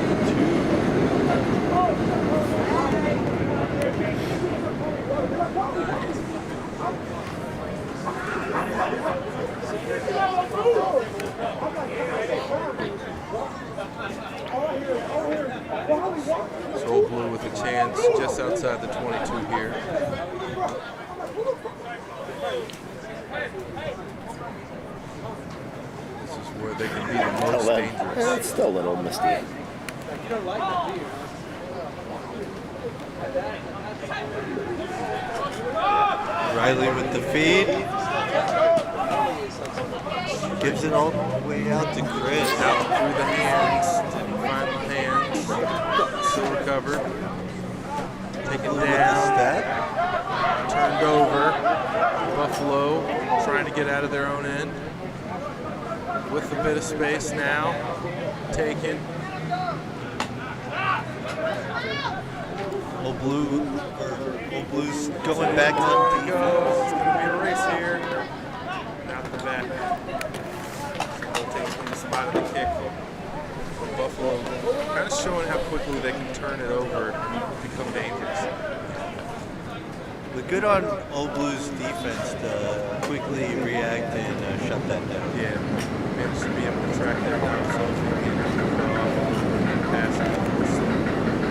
Speaker 3: So Old Blue with a chance just outside the 22 here. This is where they can be the most dangerous.
Speaker 2: It's still a little misty.
Speaker 4: Riley with the feed. Gives it all the way out to Chris.
Speaker 3: Out through the hands. Didn't find the hands. Still recovered. Taken down.
Speaker 4: Step.
Speaker 3: Turned over. Buffalo trying to get out of their own end. With a bit of space now. Taken.
Speaker 4: Old Blue's going back on
Speaker 3: Go.
Speaker 4: defense.
Speaker 3: It's going to be a race here. Out the back. So takes the spot of the kick. Buffalo kind of showing how quickly they can turn it over and become dangerous.
Speaker 4: But good on Old Blue's defense to quickly react and shut that down.
Speaker 3: Yeah, managed to be able to track their route so if they can pass it,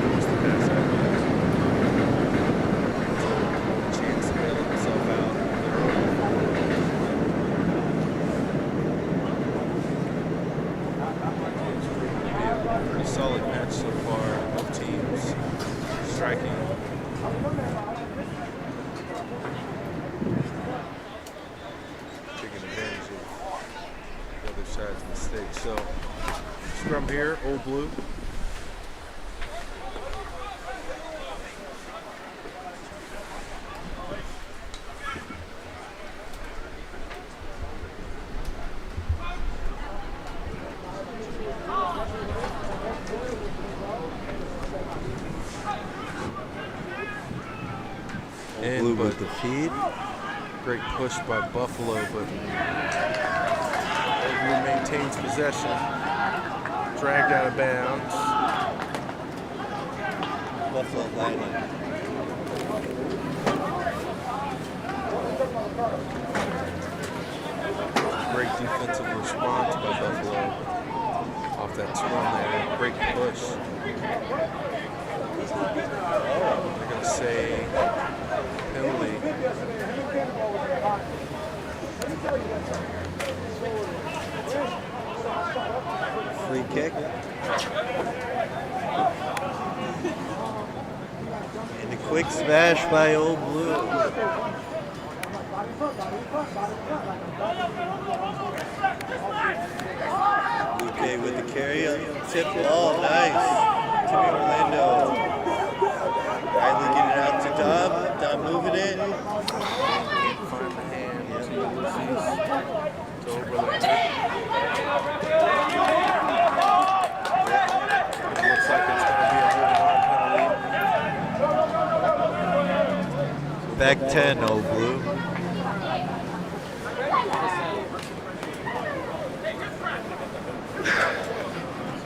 Speaker 3: force the pass out. Chance to bail himself out. A pretty solid match so far. Both teams striking. Taking advantage of the other side's mistake. So, scrum here, Old Blue.
Speaker 4: Old Blue with the feed.
Speaker 3: Great push by Buffalo, but Old Blue maintains possession. Dragged out of bounds.
Speaker 4: Buffalo lineline.
Speaker 3: Great defensive response by Buffalo off that scrum there. Great push. They're going to say penalty.
Speaker 4: Free kick. And a quick smash by Old Blue. Luque with the carry. Tip ball. Nice. Timmy Orlando. Riley getting out to Dom. Dom moving it.
Speaker 3: Can't find the hand to Ulysses. To Overlander. It looks like it's going to be a holding on penalty.
Speaker 4: Back 10, Old Blue.
Speaker 3: So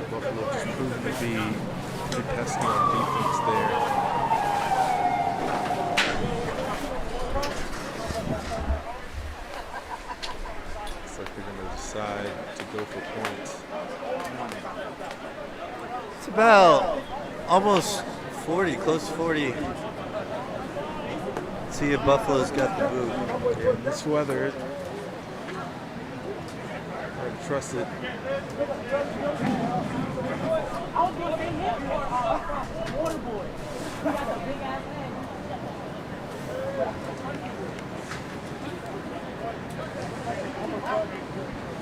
Speaker 3: Buffalo just proving to be pretty pesky on defense there. Looks like they're going to decide to go for points.
Speaker 4: It's about almost 40, close to 40. See if Buffalo's got the boot.
Speaker 3: Yeah, in this weather, hard to trust it.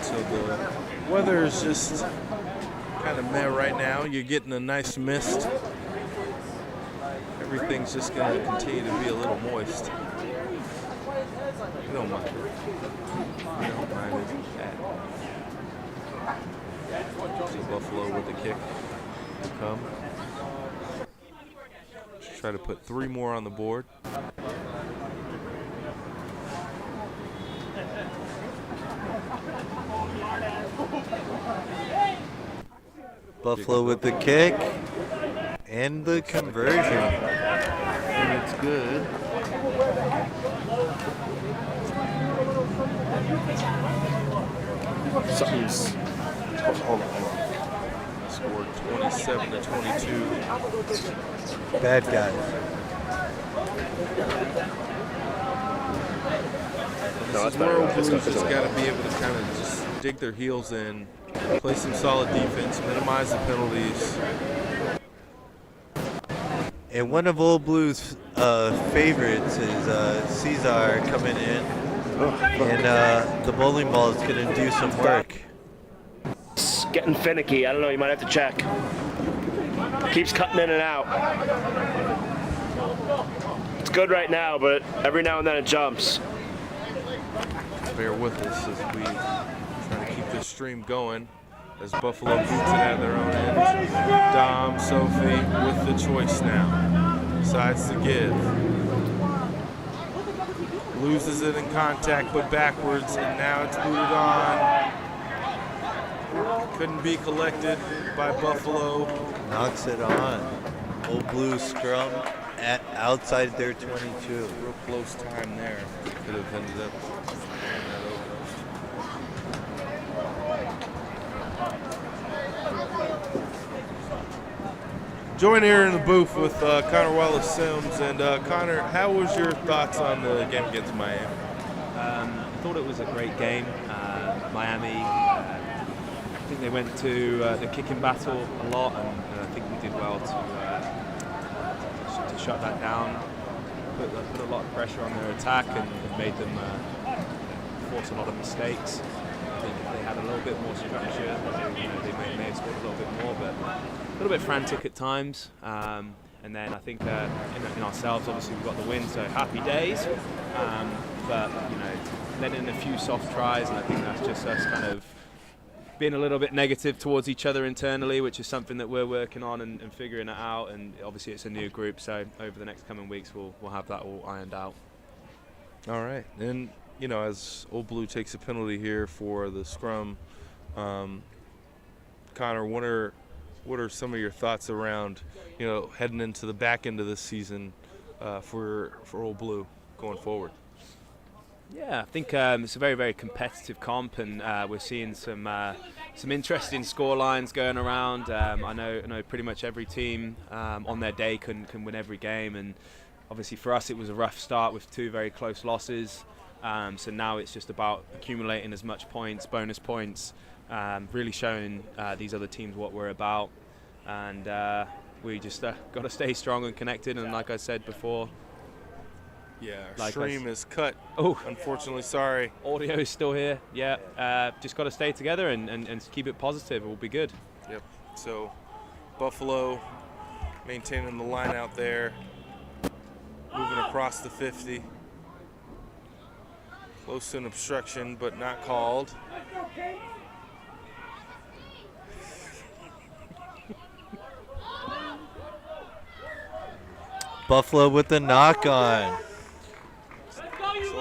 Speaker 3: So the weather is just kind of meh right now. You're getting a nice mist. Everything's just going to continue to be a little moist. We don't mind it. We don't mind it at all. So Buffalo with the kick to come. Just try to put 3 more on the board.
Speaker 4: Buffalo with the kick and the conversion.
Speaker 3: And it's good.
Speaker 2: Something's. Hold on.
Speaker 3: Scored 27-22.
Speaker 4: Bad guys.
Speaker 2: No,
Speaker 3: This is where Old Blues just got to be able to kind of just dig their heels in, play some solid defense, minimize the penalties.
Speaker 4: And one of Old Blue's favorites is Cesar coming in. And the bowling ball is going to do some work.
Speaker 2: It's getting finicky. I don't know. You might have to check. Keeps cutting in and out. It's good right now, but every now and then it jumps.
Speaker 3: Bear with us as we try to keep this stream going as Buffalo boots it at their own end. Dom, Sophie with the choice now. Decides to give. Loses it in contact, but backwards, and now it's booted on. Couldn't be collected by Buffalo.
Speaker 4: Knocks it on. Old Blue scrum at outside their 22.
Speaker 3: Real close time there. Could have ended up turning that over. Join here in the booth with Connor Wallace-Sims. And Connor, how was your thoughts on the game against Miami?
Speaker 9: I thought it was a great game. Miami, I think they went to the kicking battle a lot, and I think we did well to shut that down. Put a lot of pressure on their attack and made them force a lot of mistakes. I think if they had a little bit more structure, they may have scored a little bit more, but a little bit frantic at times. And then I think in ourselves, obviously we got the win, so happy days. But letting in a few soft tries, and I think that's just us kind of being a little bit negative towards each other internally, which is something that we're working on and figuring it out. And obviously it's a new group, so over the next coming weeks we'll have that all ironed out.
Speaker 3: All right, and as Old Blue takes a penalty here for the scrum, Connor, what are some of your thoughts around heading into the back end of this season for Old Blue going forward?
Speaker 9: Yeah, I think it's a very, very competitive comp, and we're seeing some interesting score lines going around. I know pretty much every team on their day can win every game, and obviously for us it was a rough start with 2 very close losses. So now it's just about accumulating as much points, bonus points, really showing these other teams what we're about, and we just got to stay strong and connected. And like I said before.
Speaker 3: Yeah, our stream is cut.
Speaker 9: Oh,
Speaker 3: unfortunately, sorry.
Speaker 9: Audio is still here. Yeah, just got to stay together and keep it positive. It will be good.
Speaker 3: Yep. So, Buffalo maintaining the line out there, moving across the 50. Close to an obstruction, but not called.
Speaker 4: Buffalo with the knock on.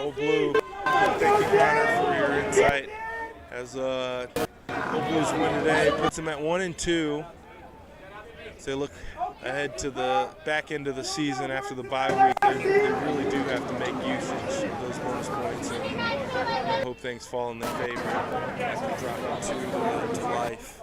Speaker 3: Old Blue, thank you, Connor, for your insight. As Old Blues win today, puts them at 1-2. So they look ahead to the back end of the season after the bye week. They really do have to make usage of those bonus points, and I hope things fall in their favor as we drop into life.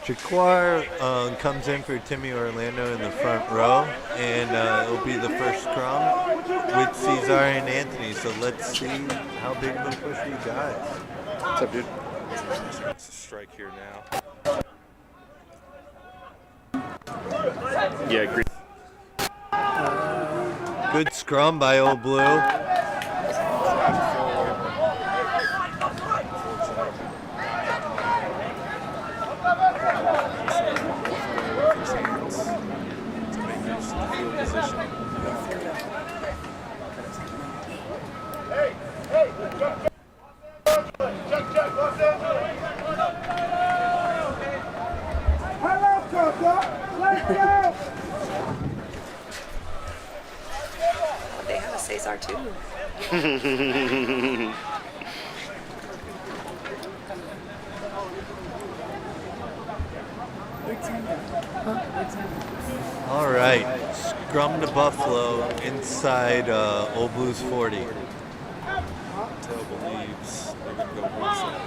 Speaker 4: Jaquar comes in for Timmy Orlando in the front row, and it'll be the first scrum with Cesar and Anthony. So let's see how big of a push he got.
Speaker 2: What's up, dude?
Speaker 3: It's a strike here now.
Speaker 2: Yeah, agree.
Speaker 4: Good scrum by Old Blue.
Speaker 6: They have a Cesar too.
Speaker 4: All right, scrum to Buffalo inside Old Blues 40.
Speaker 3: Tell believes they're going to go one side.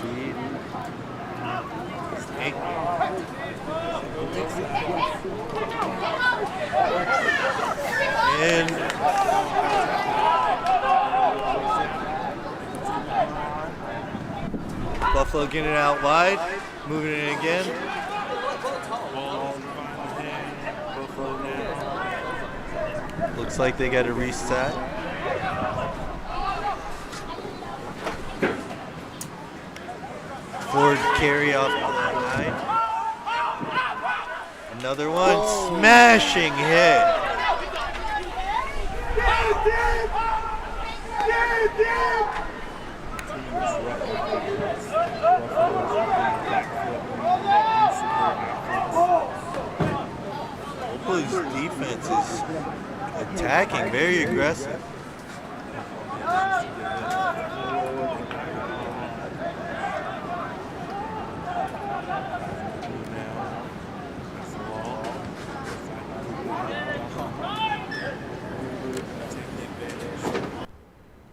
Speaker 4: Feed. And Buffalo getting it out wide, moving it again. Looks like they got a reset. Ford carry off the line. Another one, smashing hit. Blues defense is attacking, very aggressive.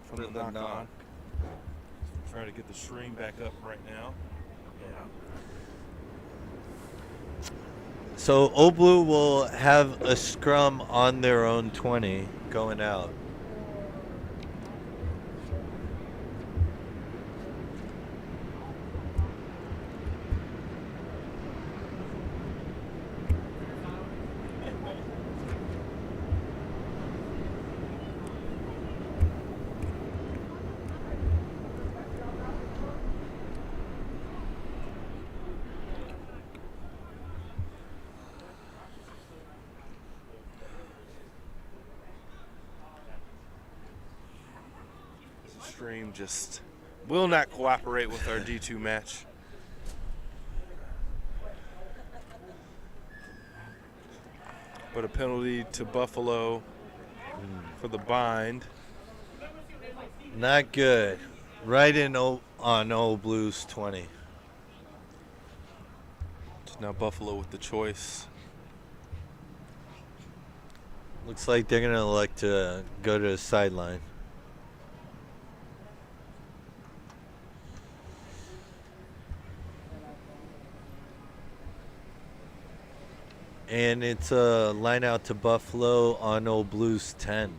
Speaker 3: From the knock-on. Trying to get the stream back up right now.
Speaker 4: So Old Blue will have a scrum on their own 20 going out.
Speaker 3: Stream just will not cooperate with our D2 match. But a penalty to Buffalo for the bind.
Speaker 4: Not good. Right in on Old Blues 20.
Speaker 3: It's now Buffalo with the choice.
Speaker 4: Looks like they're going to elect to go to the sideline. And it's a line out to Buffalo on Old Blues 10.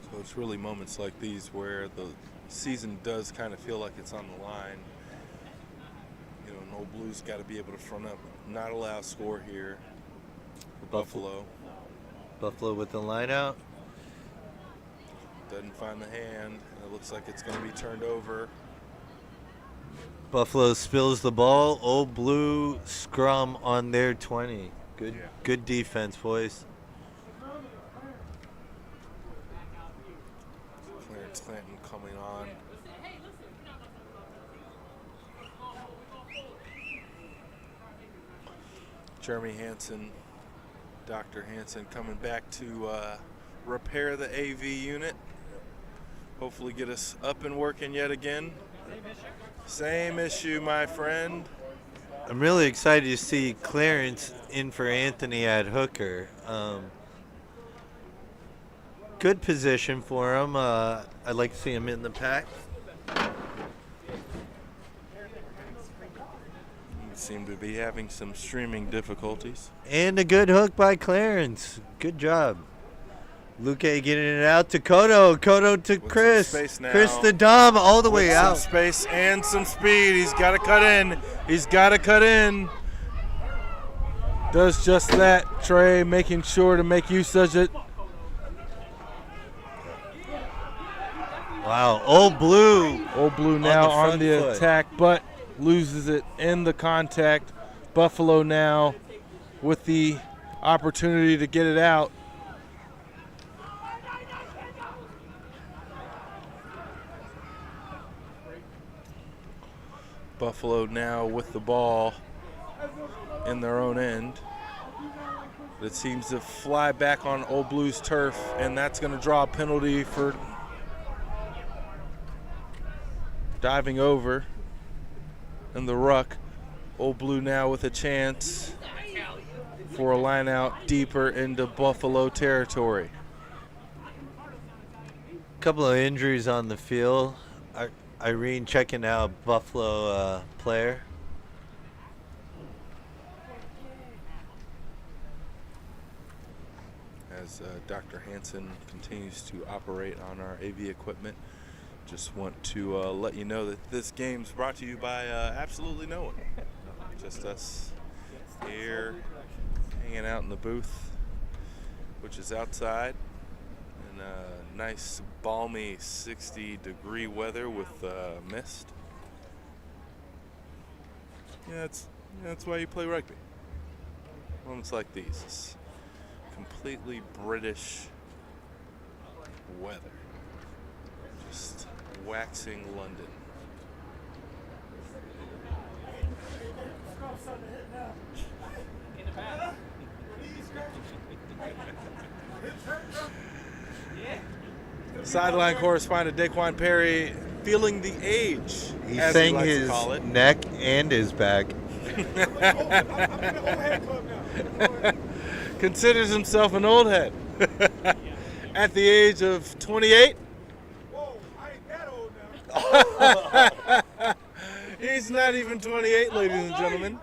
Speaker 3: So it's really moments like these where the season does kind of feel like it's on the line. You know, and Old Blues got to be able to front up, not allow a score here for Buffalo.
Speaker 4: Buffalo with the line out.
Speaker 3: Doesn't find the hand. It looks like it's going to be turned over.
Speaker 4: Buffalo spills the ball. Old Blue scrum on their 20. Good defense, boys.
Speaker 3: Clarence Clanton coming on. Jeremy Hansen, Dr. Hansen coming back to repair the AV unit. Hopefully get us up and working yet again. Same issue, my friend.
Speaker 4: I'm really excited to see Clarence in for Anthony at hooker. Good position for him. I'd like to see him in the pack.
Speaker 3: You seem to be having some streaming difficulties.
Speaker 4: And a good hook by Clarence. Good job. Luque getting it out to Kodo. Kodo to Chris.
Speaker 3: Space now.
Speaker 4: Chris the Dom all the way out.
Speaker 3: Some space and some speed. He's got to cut in. He's got to cut in.
Speaker 5: Does just that, Trey, making sure to make use of it.
Speaker 4: Wow, Old Blue.
Speaker 5: Old Blue now on
Speaker 4: front
Speaker 5: the
Speaker 4: foot.
Speaker 5: attack, but loses it in the contact. Buffalo now with the opportunity to get it out.
Speaker 3: Buffalo now with the ball in their own end. It seems to fly back on Old Blue's turf, and that's going to draw a penalty for diving over in the ruck. Old Blue now with a chance for a line out deeper into Buffalo territory.
Speaker 4: Couple of injuries on the field. Irene checking out Buffalo player.
Speaker 3: As Dr. Hansen continues to operate on our AV equipment, just want to let you know that this game's brought to you by absolutely no one. Just us here hanging out in the booth, which is outside in nice balmy 60-degree weather with mist. Yeah, that's why you play rugby. Moments like these. It's completely British weather. Just waxing London. Sideline correspondent Daquan Perry feeling the age.
Speaker 4: He
Speaker 3: as
Speaker 4: sang
Speaker 3: likes to
Speaker 4: his
Speaker 3: call it.
Speaker 4: neck and his back.
Speaker 3: Considers himself an old head. At the age of 28.
Speaker 8: Whoa, I ain't that old now.
Speaker 3: He's not even 28, ladies and gentlemen.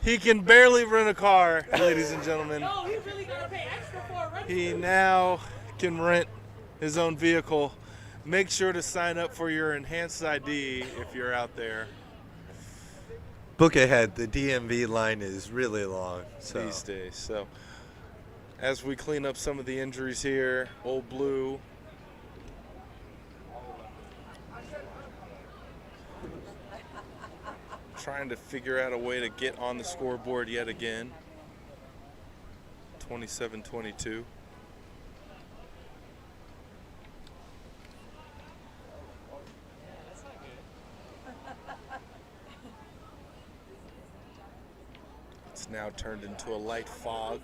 Speaker 3: He can barely rent a car, ladies and gentlemen.
Speaker 7: No, he really gotta pay extra for a rental.
Speaker 3: He now can rent his own vehicle. Make sure to sign up for your enhanced ID if you're out there
Speaker 4: Book ahead. The DMV line is really long. So.
Speaker 3: these days. So as we clean up some of the injuries here, Old Blue trying to figure out a way to get on the scoreboard yet again. 27-22. It's now turned into a light fog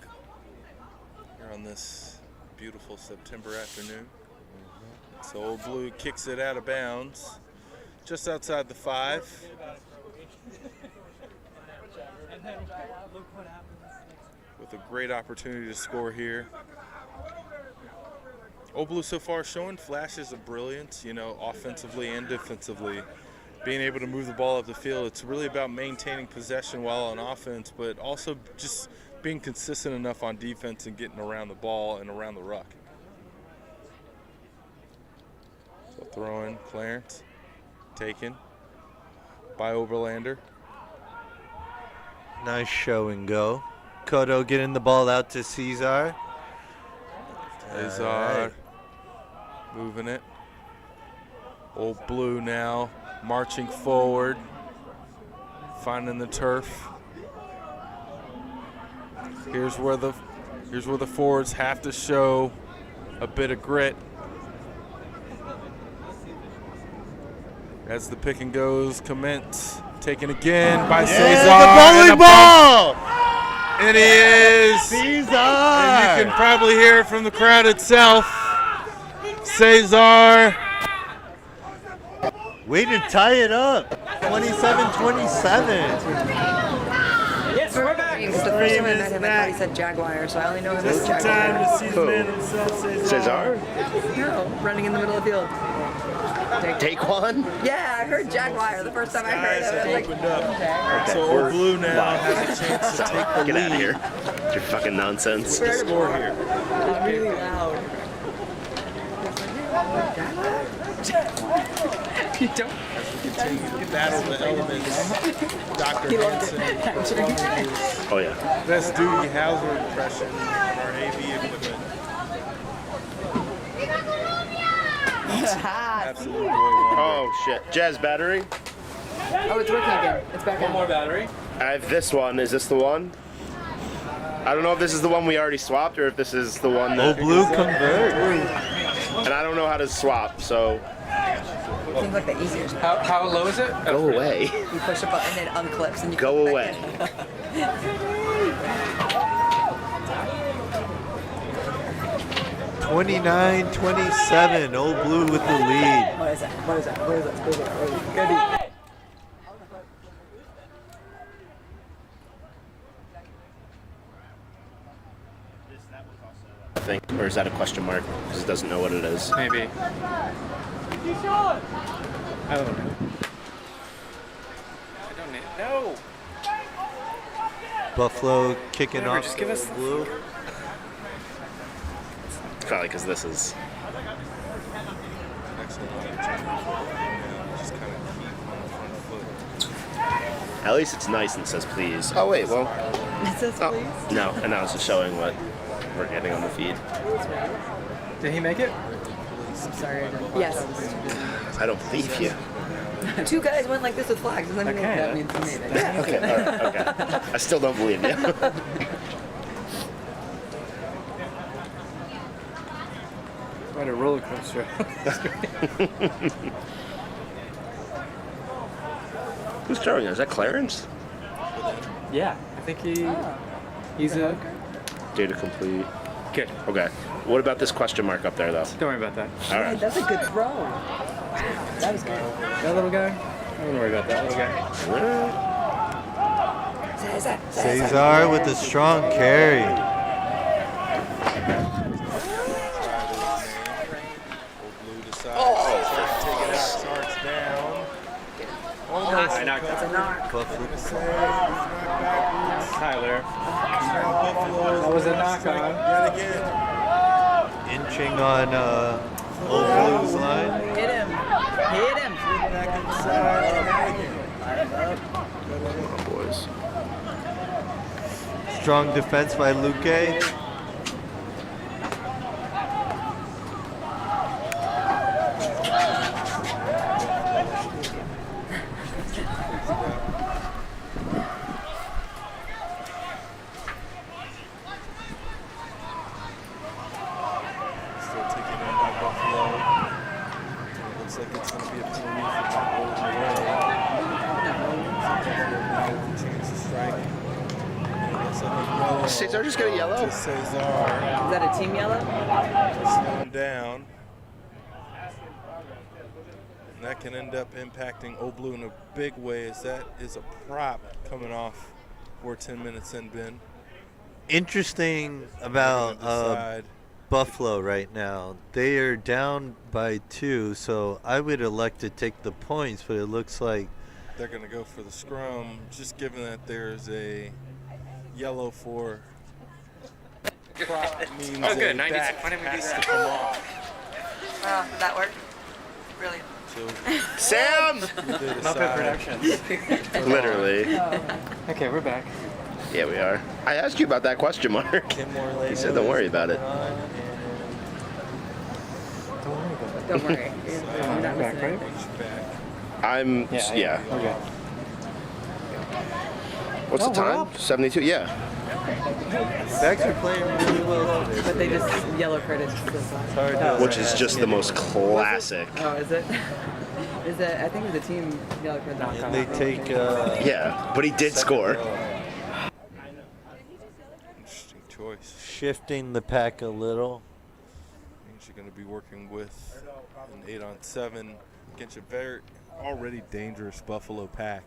Speaker 3: here on this beautiful September afternoon. So Old Blue kicks it out of bounds just outside the 5. With a great opportunity to score here. Old Blue so far showing flashes of brilliance, you know, offensively and defensively. Being able to move the ball up the field. It's really about maintaining possession while on offense, but also just being consistent enough on defense and getting around the ball and around the ruck. So throw in Clarence, taken by Oberlander.
Speaker 4: Nice show and go. Kodo getting the ball out to Cesar.
Speaker 3: Cesar
Speaker 4: All right.
Speaker 3: moving it.
Speaker 5: Old Blue now marching forward, finding the turf. Here's where the forwards have to show a bit of grit. As the pick and goes commence, taken again by Cesar.
Speaker 2: The volleyball!
Speaker 5: And he is.
Speaker 2: Cesar!
Speaker 5: And you can probably hear it from the crowd itself. Cesar.
Speaker 4: Way to tie it up. 27-27.
Speaker 7: Yes, we're back.
Speaker 6: The first time I met him, I thought he said Jaguar, so I only know him as Jaguar.
Speaker 2: Cesar?
Speaker 6: No, running in the middle of the field.
Speaker 2: Taekwon?
Speaker 6: Yeah, I heard Jaguar the first time I heard it. I was like,
Speaker 2: Okay,
Speaker 5: So Old Blue now has a chance to take the
Speaker 2: Get
Speaker 5: lead.
Speaker 2: out of here. Your fucking nonsense.
Speaker 5: The score here.
Speaker 6: it's really loud. You don't.
Speaker 5: Continue to battle the elements. Dr. Hanson performing his
Speaker 2: Oh, yeah.
Speaker 5: best Doogie Howser impression on our AV equipment. Absolutely boy wonder.
Speaker 2: Oh, shit. Jazz battery?
Speaker 6: Oh, it's working again. It's back on.
Speaker 7: More battery.
Speaker 2: I have this one. Is this the one? I don't know if this is the one we already swapped or if this is the one that...
Speaker 4: Old Blue convert.
Speaker 2: And I don't know how to swap, so...
Speaker 6: Seems like the easiest.
Speaker 7: How low is it?
Speaker 2: Go away.
Speaker 6: You push a button and it unclips and you
Speaker 2: Go
Speaker 6: click
Speaker 2: away.
Speaker 6: back in.
Speaker 4: 29-27. Old Blue with the lead.
Speaker 6: What is that? What is that? What is that? What is that? What is that? Good.
Speaker 2: I think. Or is that a question mark? Because it doesn't know what it is.
Speaker 7: Maybe. I don't know. I don't know.
Speaker 4: Buffalo kicking
Speaker 7: Whatever,
Speaker 4: off.
Speaker 7: just give us
Speaker 4: Old Blue.
Speaker 2: Probably because this is...
Speaker 5: Excellent opportunity for Old Blue now. Just kind of keep on the front foot.
Speaker 2: At least it's nice and says please. Oh, wait, well...
Speaker 6: It says
Speaker 2: Oh,
Speaker 6: please.
Speaker 2: no, and now it's just showing what we're getting on the feed.
Speaker 7: Did he make it?
Speaker 6: I'm sorry. Yes.
Speaker 2: I don't believe you.
Speaker 6: Two guys went like this with flags. Doesn't mean
Speaker 7: Okay.
Speaker 6: that means he made it.
Speaker 2: Okay, all right, okay. I still don't believe you.
Speaker 7: What a roller coaster.
Speaker 2: Who's throwing it? Is that Clarence?
Speaker 7: Yeah, I think he's a
Speaker 2: Data complete.
Speaker 7: good.
Speaker 2: Okay. What about this question mark up there, though?
Speaker 7: Don't worry about that.
Speaker 2: All right.
Speaker 6: That's a good throw. That was good.
Speaker 7: That little guy? I wouldn't worry about that little guy.
Speaker 4: Cesar with a strong carry.
Speaker 5: Old Blue decides to try to take it out. Starts down. Almost
Speaker 7: I knocked
Speaker 6: It's a knock.
Speaker 4: Buffalo.
Speaker 7: Tyler.
Speaker 5: Buffalo.
Speaker 7: That was a knock on.
Speaker 5: Yet again.
Speaker 4: Inching on Old Blue's line.
Speaker 6: Hit him. Hit him.
Speaker 5: Back inside.
Speaker 2: Oh, boys.
Speaker 4: Strong defense by Luque.
Speaker 5: Still taken in by Buffalo. It looks like it's going to be a penalty for not rolling away. Buffalo now with a chance to strike. And it looks like a yellow.
Speaker 2: Cesar just got a yellow?
Speaker 5: To Cesar.
Speaker 6: Is that a team yellow?
Speaker 5: Slow him down. And that can end up impacting Old Blue in a big way, as that is a prop coming off for 10 minutes in, Ben.
Speaker 4: Interesting about
Speaker 5: Decide.
Speaker 4: Buffalo right now. They are down by 2, so I would elect to take the points, but it looks like
Speaker 5: They're going to go for the scrum, just given that there's a yellow for prop means
Speaker 7: Oh, good.
Speaker 5: a
Speaker 7: 96.
Speaker 5: back
Speaker 7: Why didn't we do
Speaker 5: has
Speaker 7: that?
Speaker 5: to come off.
Speaker 6: Did that work? Brilliant.
Speaker 5: So
Speaker 2: Sam!
Speaker 5: we did
Speaker 7: Muppet
Speaker 5: decide.
Speaker 7: Productions.
Speaker 2: Literally.
Speaker 7: Okay, we're back.
Speaker 2: Yeah, we are. I asked you about that question mark.
Speaker 5: Tim Morley
Speaker 2: He said, don't worry about it.
Speaker 7: Don't worry about it.
Speaker 6: Don't worry. You're not listening.
Speaker 2: I'm, yeah.
Speaker 10: Okay.
Speaker 2: What's the time? 72? Yeah.
Speaker 4: Backs are playing really well today.
Speaker 6: But they just yellow carded.
Speaker 2: Which is just the most classic.
Speaker 6: Oh, is it? Is it? I think it was a team yellow card.
Speaker 4: And they take.
Speaker 2: Yeah, but he did score.
Speaker 3: Interesting choice.
Speaker 4: Shifting the pack a little.
Speaker 3: Means you're going to be working with an 8-on-7 against a very already dangerous Buffalo pack.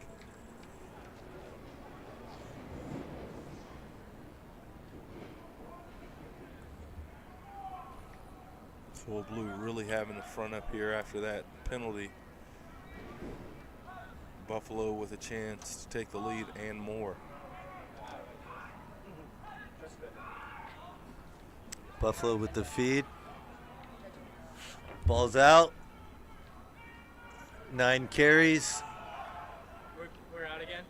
Speaker 3: So Blue really having the front up here after that penalty. Buffalo with a chance to take the lead and more.
Speaker 4: Buffalo with the feed. Ball's out. 9 carries.
Speaker 7: We're out again.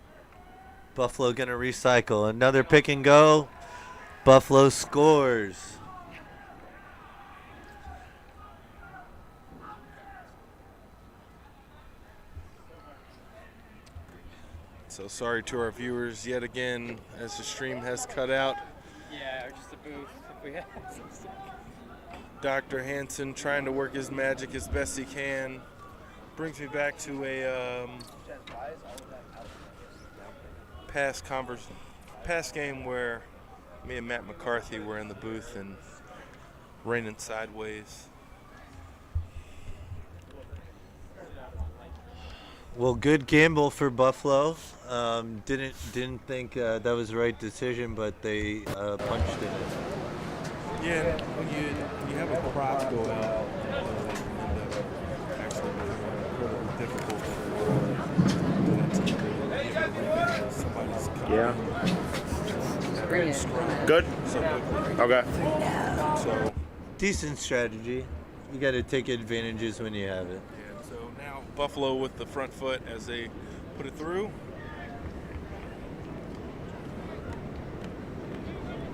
Speaker 4: Buffalo gonna recycle. Another pick and go. Buffalo scores.
Speaker 3: So sorry to our viewers yet again as the stream has cut out.
Speaker 7: Yeah, or just a booth if we have some stuff.
Speaker 3: Dr. Hansen trying to work his magic as best he can. Brings me back to a past game where me and Matt McCarthy were in the booth and raining sideways.
Speaker 4: Well, good gamble for Buffalo. Didn't think that was the right decision, but they punched in it.
Speaker 3: Yeah, when you have a prop go out, it end up actually being incredibly difficult. Somebody's
Speaker 6: Bring it.
Speaker 2: Good?
Speaker 3: so quickly.
Speaker 2: Okay.
Speaker 3: So,
Speaker 4: Decent strategy. You got to take advantages when you have it.
Speaker 3: yeah, so now Buffalo with the front foot as they put it through.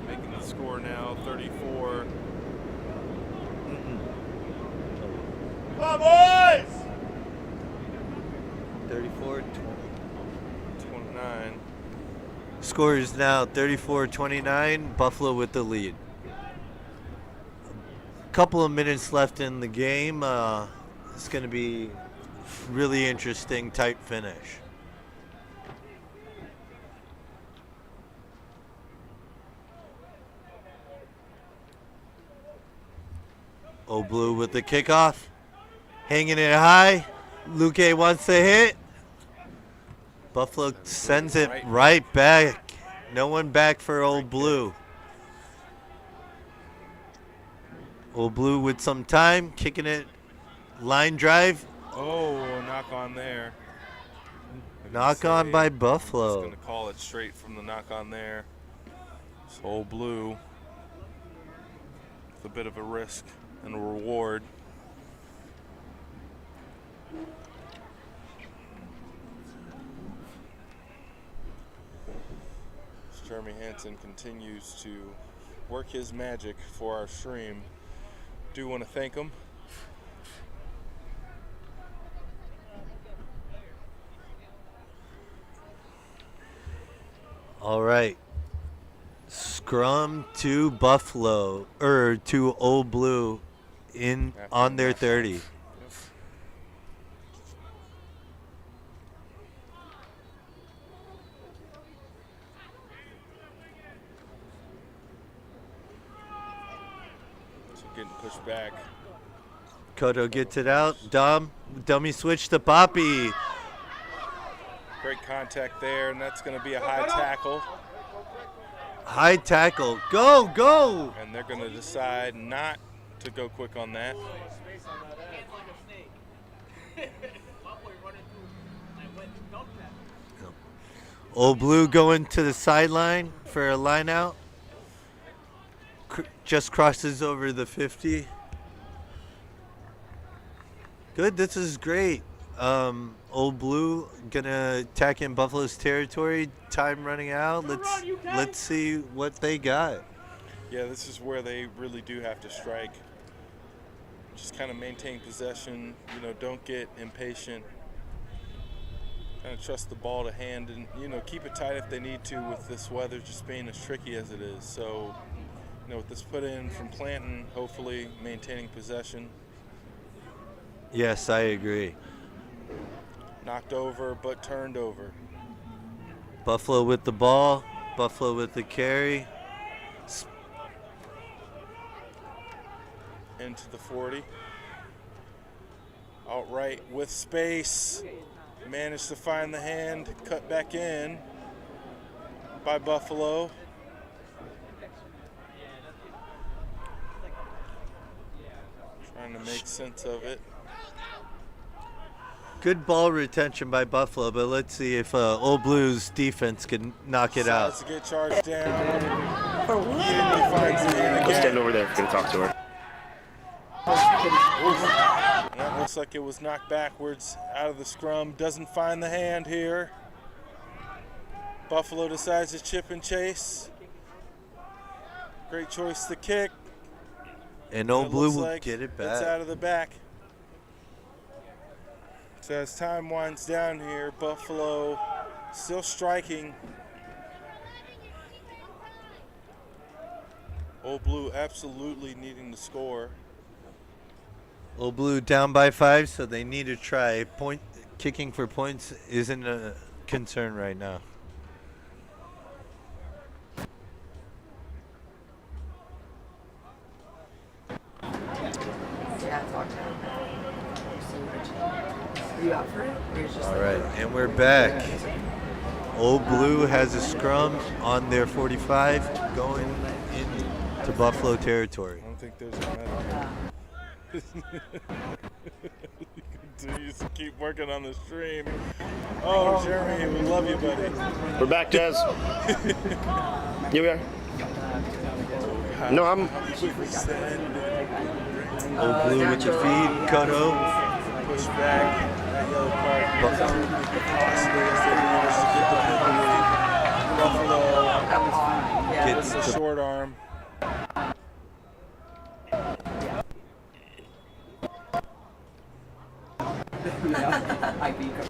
Speaker 3: Making the score now 34.
Speaker 2: Come on, boys!
Speaker 4: 34.
Speaker 3: 29.
Speaker 4: Score is now 34-29. Buffalo with the lead. Couple of minutes left in the game. It's going to be really interesting, tight finish. Old Blue with the kickoff. Hanging it high. Luque wants to hit. Buffalo sends it right back. No one back for Old Blue. Old Blue with some time, kicking it, line drive.
Speaker 3: Oh, knock on there.
Speaker 4: Knock on by
Speaker 3: Just
Speaker 4: Buffalo.
Speaker 3: going to call it straight from the knock on there. So Old Blue with a bit of a risk and a reward. As Jeremy Hansen continues to work his magic for our stream. Do want to thank him.
Speaker 4: All right. Scrum to Buffalo, or to Old Blue in on their 30.
Speaker 3: Getting pushed back.
Speaker 4: Koto gets it out. Dummy switch to Poppy.
Speaker 3: Great contact there, and that's going to be a high tackle.
Speaker 4: High tackle. Go, go.
Speaker 3: And they're going to decide not to go quick on that.
Speaker 4: Old Blue going to the sideline for a line out. Just crosses over the 50. Good, this is great. Old Blue gonna attack in Buffalo's territory. Time running out. Let's see what they got.
Speaker 3: Yeah, this is where they really do have to strike.
Speaker 5: just kind of maintain possession. You know, don't get impatient. Kind of trust the ball to hand, and you know, keep it tight if they need to. With this weather just being as tricky as it is, so you know, with this put in from Clanton, hopefully maintaining possession.
Speaker 4: Yes, I agree.
Speaker 5: Knocked over, but turned over.
Speaker 4: Buffalo with the ball. Buffalo with the carry.
Speaker 5: Into the 40. Outright with space. Managed to find the hand. Cut back in by Buffalo. Trying to make sense of it.
Speaker 4: Good ball retention by Buffalo, but let's see if Old Blues defense can knock it out.
Speaker 5: Decides to get charged down. He finds it in again.
Speaker 2: Let's stand over there if you're going to talk to her.
Speaker 5: And that looks like it was knocked backwards out of the scrum. Doesn't find the hand here. Buffalo decides to chip and chase. Great choice to kick.
Speaker 4: And Old Blue will
Speaker 5: like
Speaker 4: get it
Speaker 5: it's
Speaker 4: back.
Speaker 5: out of the back. So as time winds down here, Buffalo still striking. Old Blue absolutely needing to score.
Speaker 4: Old Blue down by 5, so they need to try. Kicking for points isn't a concern right now.
Speaker 6: Yeah, talk to him. Are you up for it? Or you're just
Speaker 4: All right, and we're back. Old Blue has a scrum on their 45 going into Buffalo territory.
Speaker 5: I don't think there's a medal. You continue to keep working on the stream. Oh, Jeremy, we love you, buddy.
Speaker 2: We're back, Jazz. Here we are. No, I'm.
Speaker 4: Old Blue with the feed, Kodo.
Speaker 5: Push back. That yellow card. Possibly as they manage to get the penalty. Buffalo
Speaker 4: Gets
Speaker 5: with a
Speaker 4: the
Speaker 5: short arm.
Speaker 7: I beat him.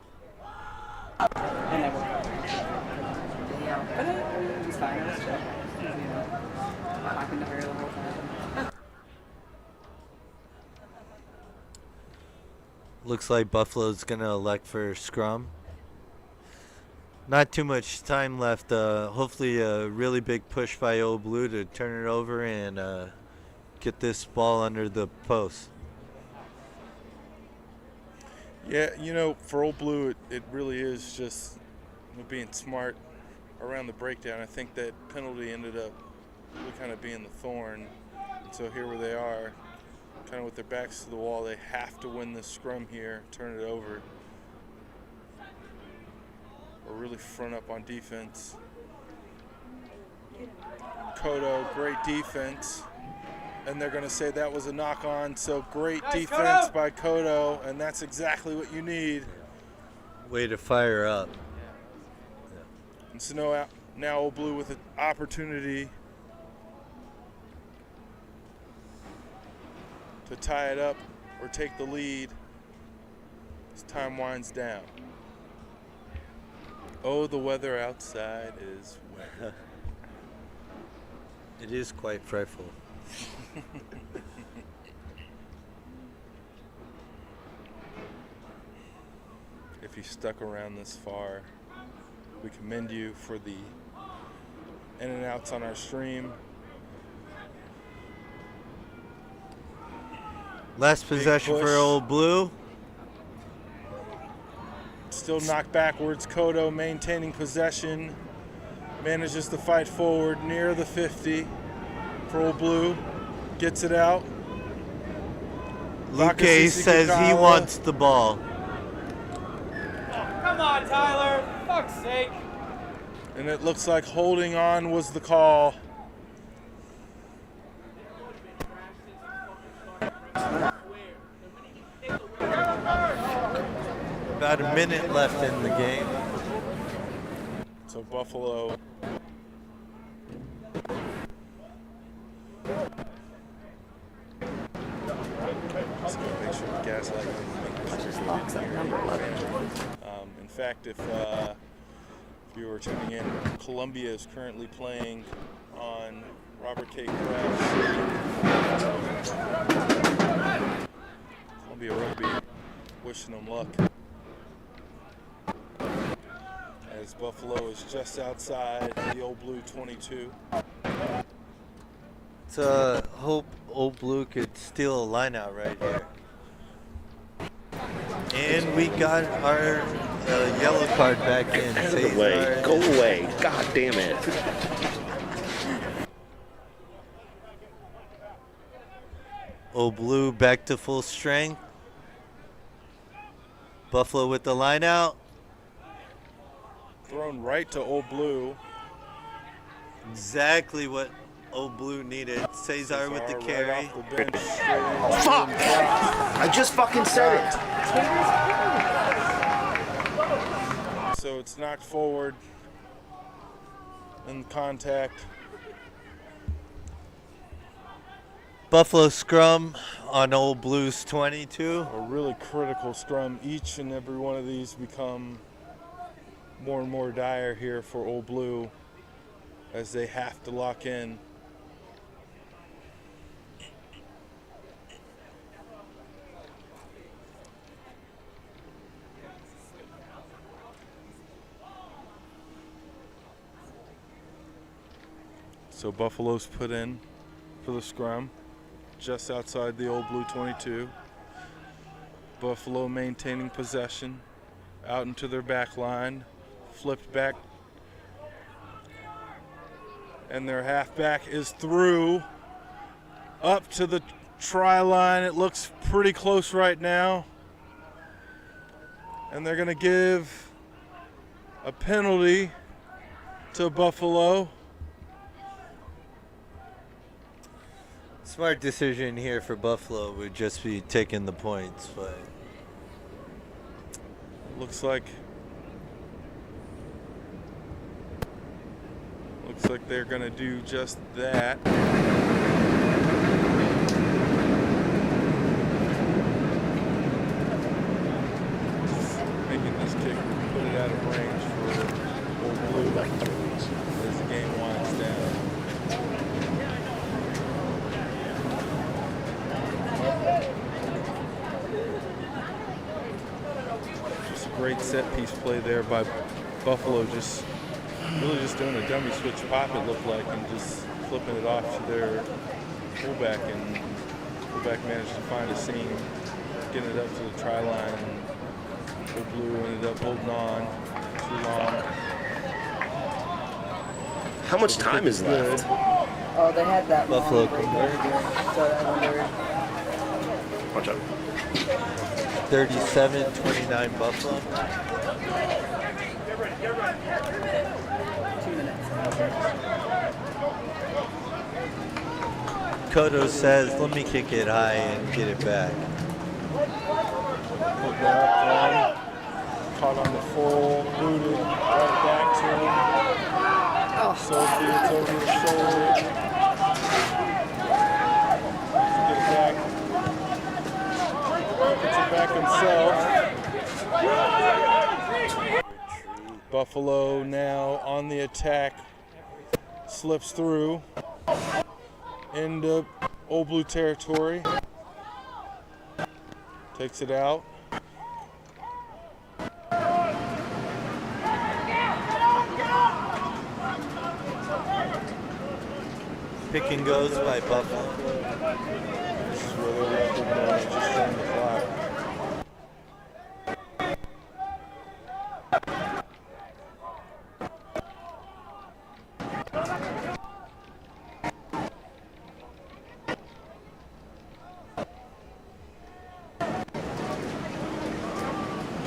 Speaker 7: And then we're But he's fine. Let's check. I'm talking to her the whole time.
Speaker 4: Looks like Buffalo's going to elect for scrum. Not too much time left. Hopefully a really big push by Old Blue to turn it over and get this ball under the post.
Speaker 5: Yeah, you know, for Old Blue, it really is just being smart around the breakdown. I think that penalty ended up really kind of being the thorn. And so here where they are, kind of with their backs to the wall, they have to win this scrum here, turn it over, or really front up on defense. Kodo, great defense. And they're going to say that was a knock-on, so great defense by Kodo, and that's exactly what you need.
Speaker 4: Way to fire up.
Speaker 5: And so now Old Blue with an opportunity to tie it up or take the lead as time winds down. Oh, the weather outside is wet.
Speaker 4: It is quite frightful.
Speaker 5: If you stuck around this far, we commend you for the in and outs on our stream.
Speaker 4: Last possession for Old Blue.
Speaker 5: Still knocked backwards. Kodo maintaining possession. Manages to fight forward near the 50 for Old Blue. Gets it out.
Speaker 4: Luque says he wants the ball.
Speaker 7: Come on, Tyler. For fuck's sake.
Speaker 5: And it looks like holding on was the call.
Speaker 4: About a minute left in the game.
Speaker 5: So Buffalo gaslighting.
Speaker 6: That just locks up number 11.
Speaker 5: In fact, if you were tuning in, Columbia is currently playing on Robert K. Kraft's Columbia Rugby. Wishing them luck. As Buffalo is just outside the Old Blue 22.
Speaker 4: Hope Old Blue could steal a line out right here. And we got our yellow card back in.
Speaker 2: Out of the way. Go away. God damn it.
Speaker 4: Old Blue back to full strength. Buffalo with the line out.
Speaker 5: Thrown right to Old Blue.
Speaker 4: Exactly what Old Blue needed. Cesar with the carry.
Speaker 5: Right off the bench,
Speaker 2: Fuck! I just fucking said it.
Speaker 5: so it's knocked forward in contact.
Speaker 4: Buffalo scrum on Old Blue's 22.
Speaker 5: A really critical scrum. Each and every one of these become more and more dire here for Old Blue as they have to lock in. So Buffalo's put in for the scrum just outside the Old Blue 22. Buffalo maintaining possession out into their back line, flipped back, and their halfback is through up to the try line. It looks pretty close right now, and they're going to give a penalty to Buffalo.
Speaker 4: Smart decision here for Buffalo would just be taking the points, but
Speaker 5: Looks like they're gonna do just that. Making this kick put it out of range for Old Blue as the game winds down. Just a great set piece play there by Buffalo, just really just doing a dummy switch pop, it looked like, and just flipping it off to their fullback, and fullback managed to find a seam, getting it up to the try line. Old Blue ended up holding on too long.
Speaker 2: How much time is left?
Speaker 6: Oh, they had that
Speaker 4: Buffalo
Speaker 6: long break earlier, so I wondered.
Speaker 2: Watch out.
Speaker 4: 37-29 Buffalo.
Speaker 6: 2 minutes.
Speaker 4: Kodo says, let me kick it high and get it back.
Speaker 5: Put that up, caught on the full, booted, right back to him.
Speaker 6: Oh.
Speaker 5: Sophie, it's over the shoulder. Get it back. Gets it back himself. Buffalo now on the attack. Slips through into Old Blue territory. Takes it out.
Speaker 4: Pick and goes by Buffalo.
Speaker 5: This is where they're recognized, just on the clock.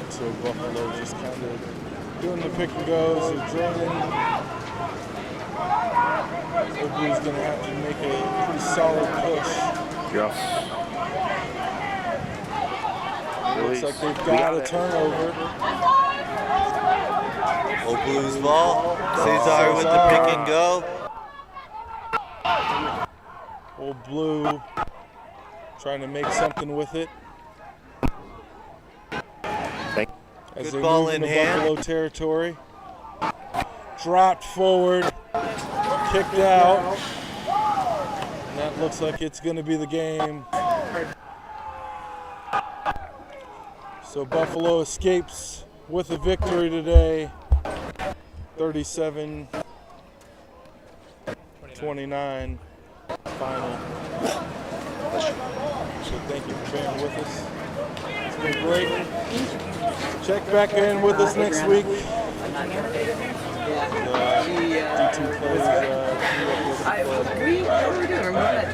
Speaker 5: So Buffalo just kind of doing the pick and goes, they're drilling. Old Blue's going to have to make a pretty solid push.
Speaker 2: Yes.
Speaker 5: Looks like they've got a turnover.
Speaker 4: Old Blues ball. Cesar with the pick and go.
Speaker 5: Old Blue trying to make something with it. as
Speaker 4: Good
Speaker 5: they
Speaker 4: ball
Speaker 5: move
Speaker 4: in
Speaker 5: into
Speaker 4: hand.
Speaker 5: Buffalo territory. Dropped forward, kicked out, and that looks like it's going to be the game. So Buffalo escapes with a victory today, 37-29 final. So thank you for being with us. It's been great. Check back in with us next week. D2 plays.
Speaker 6: What were we doing? Remember that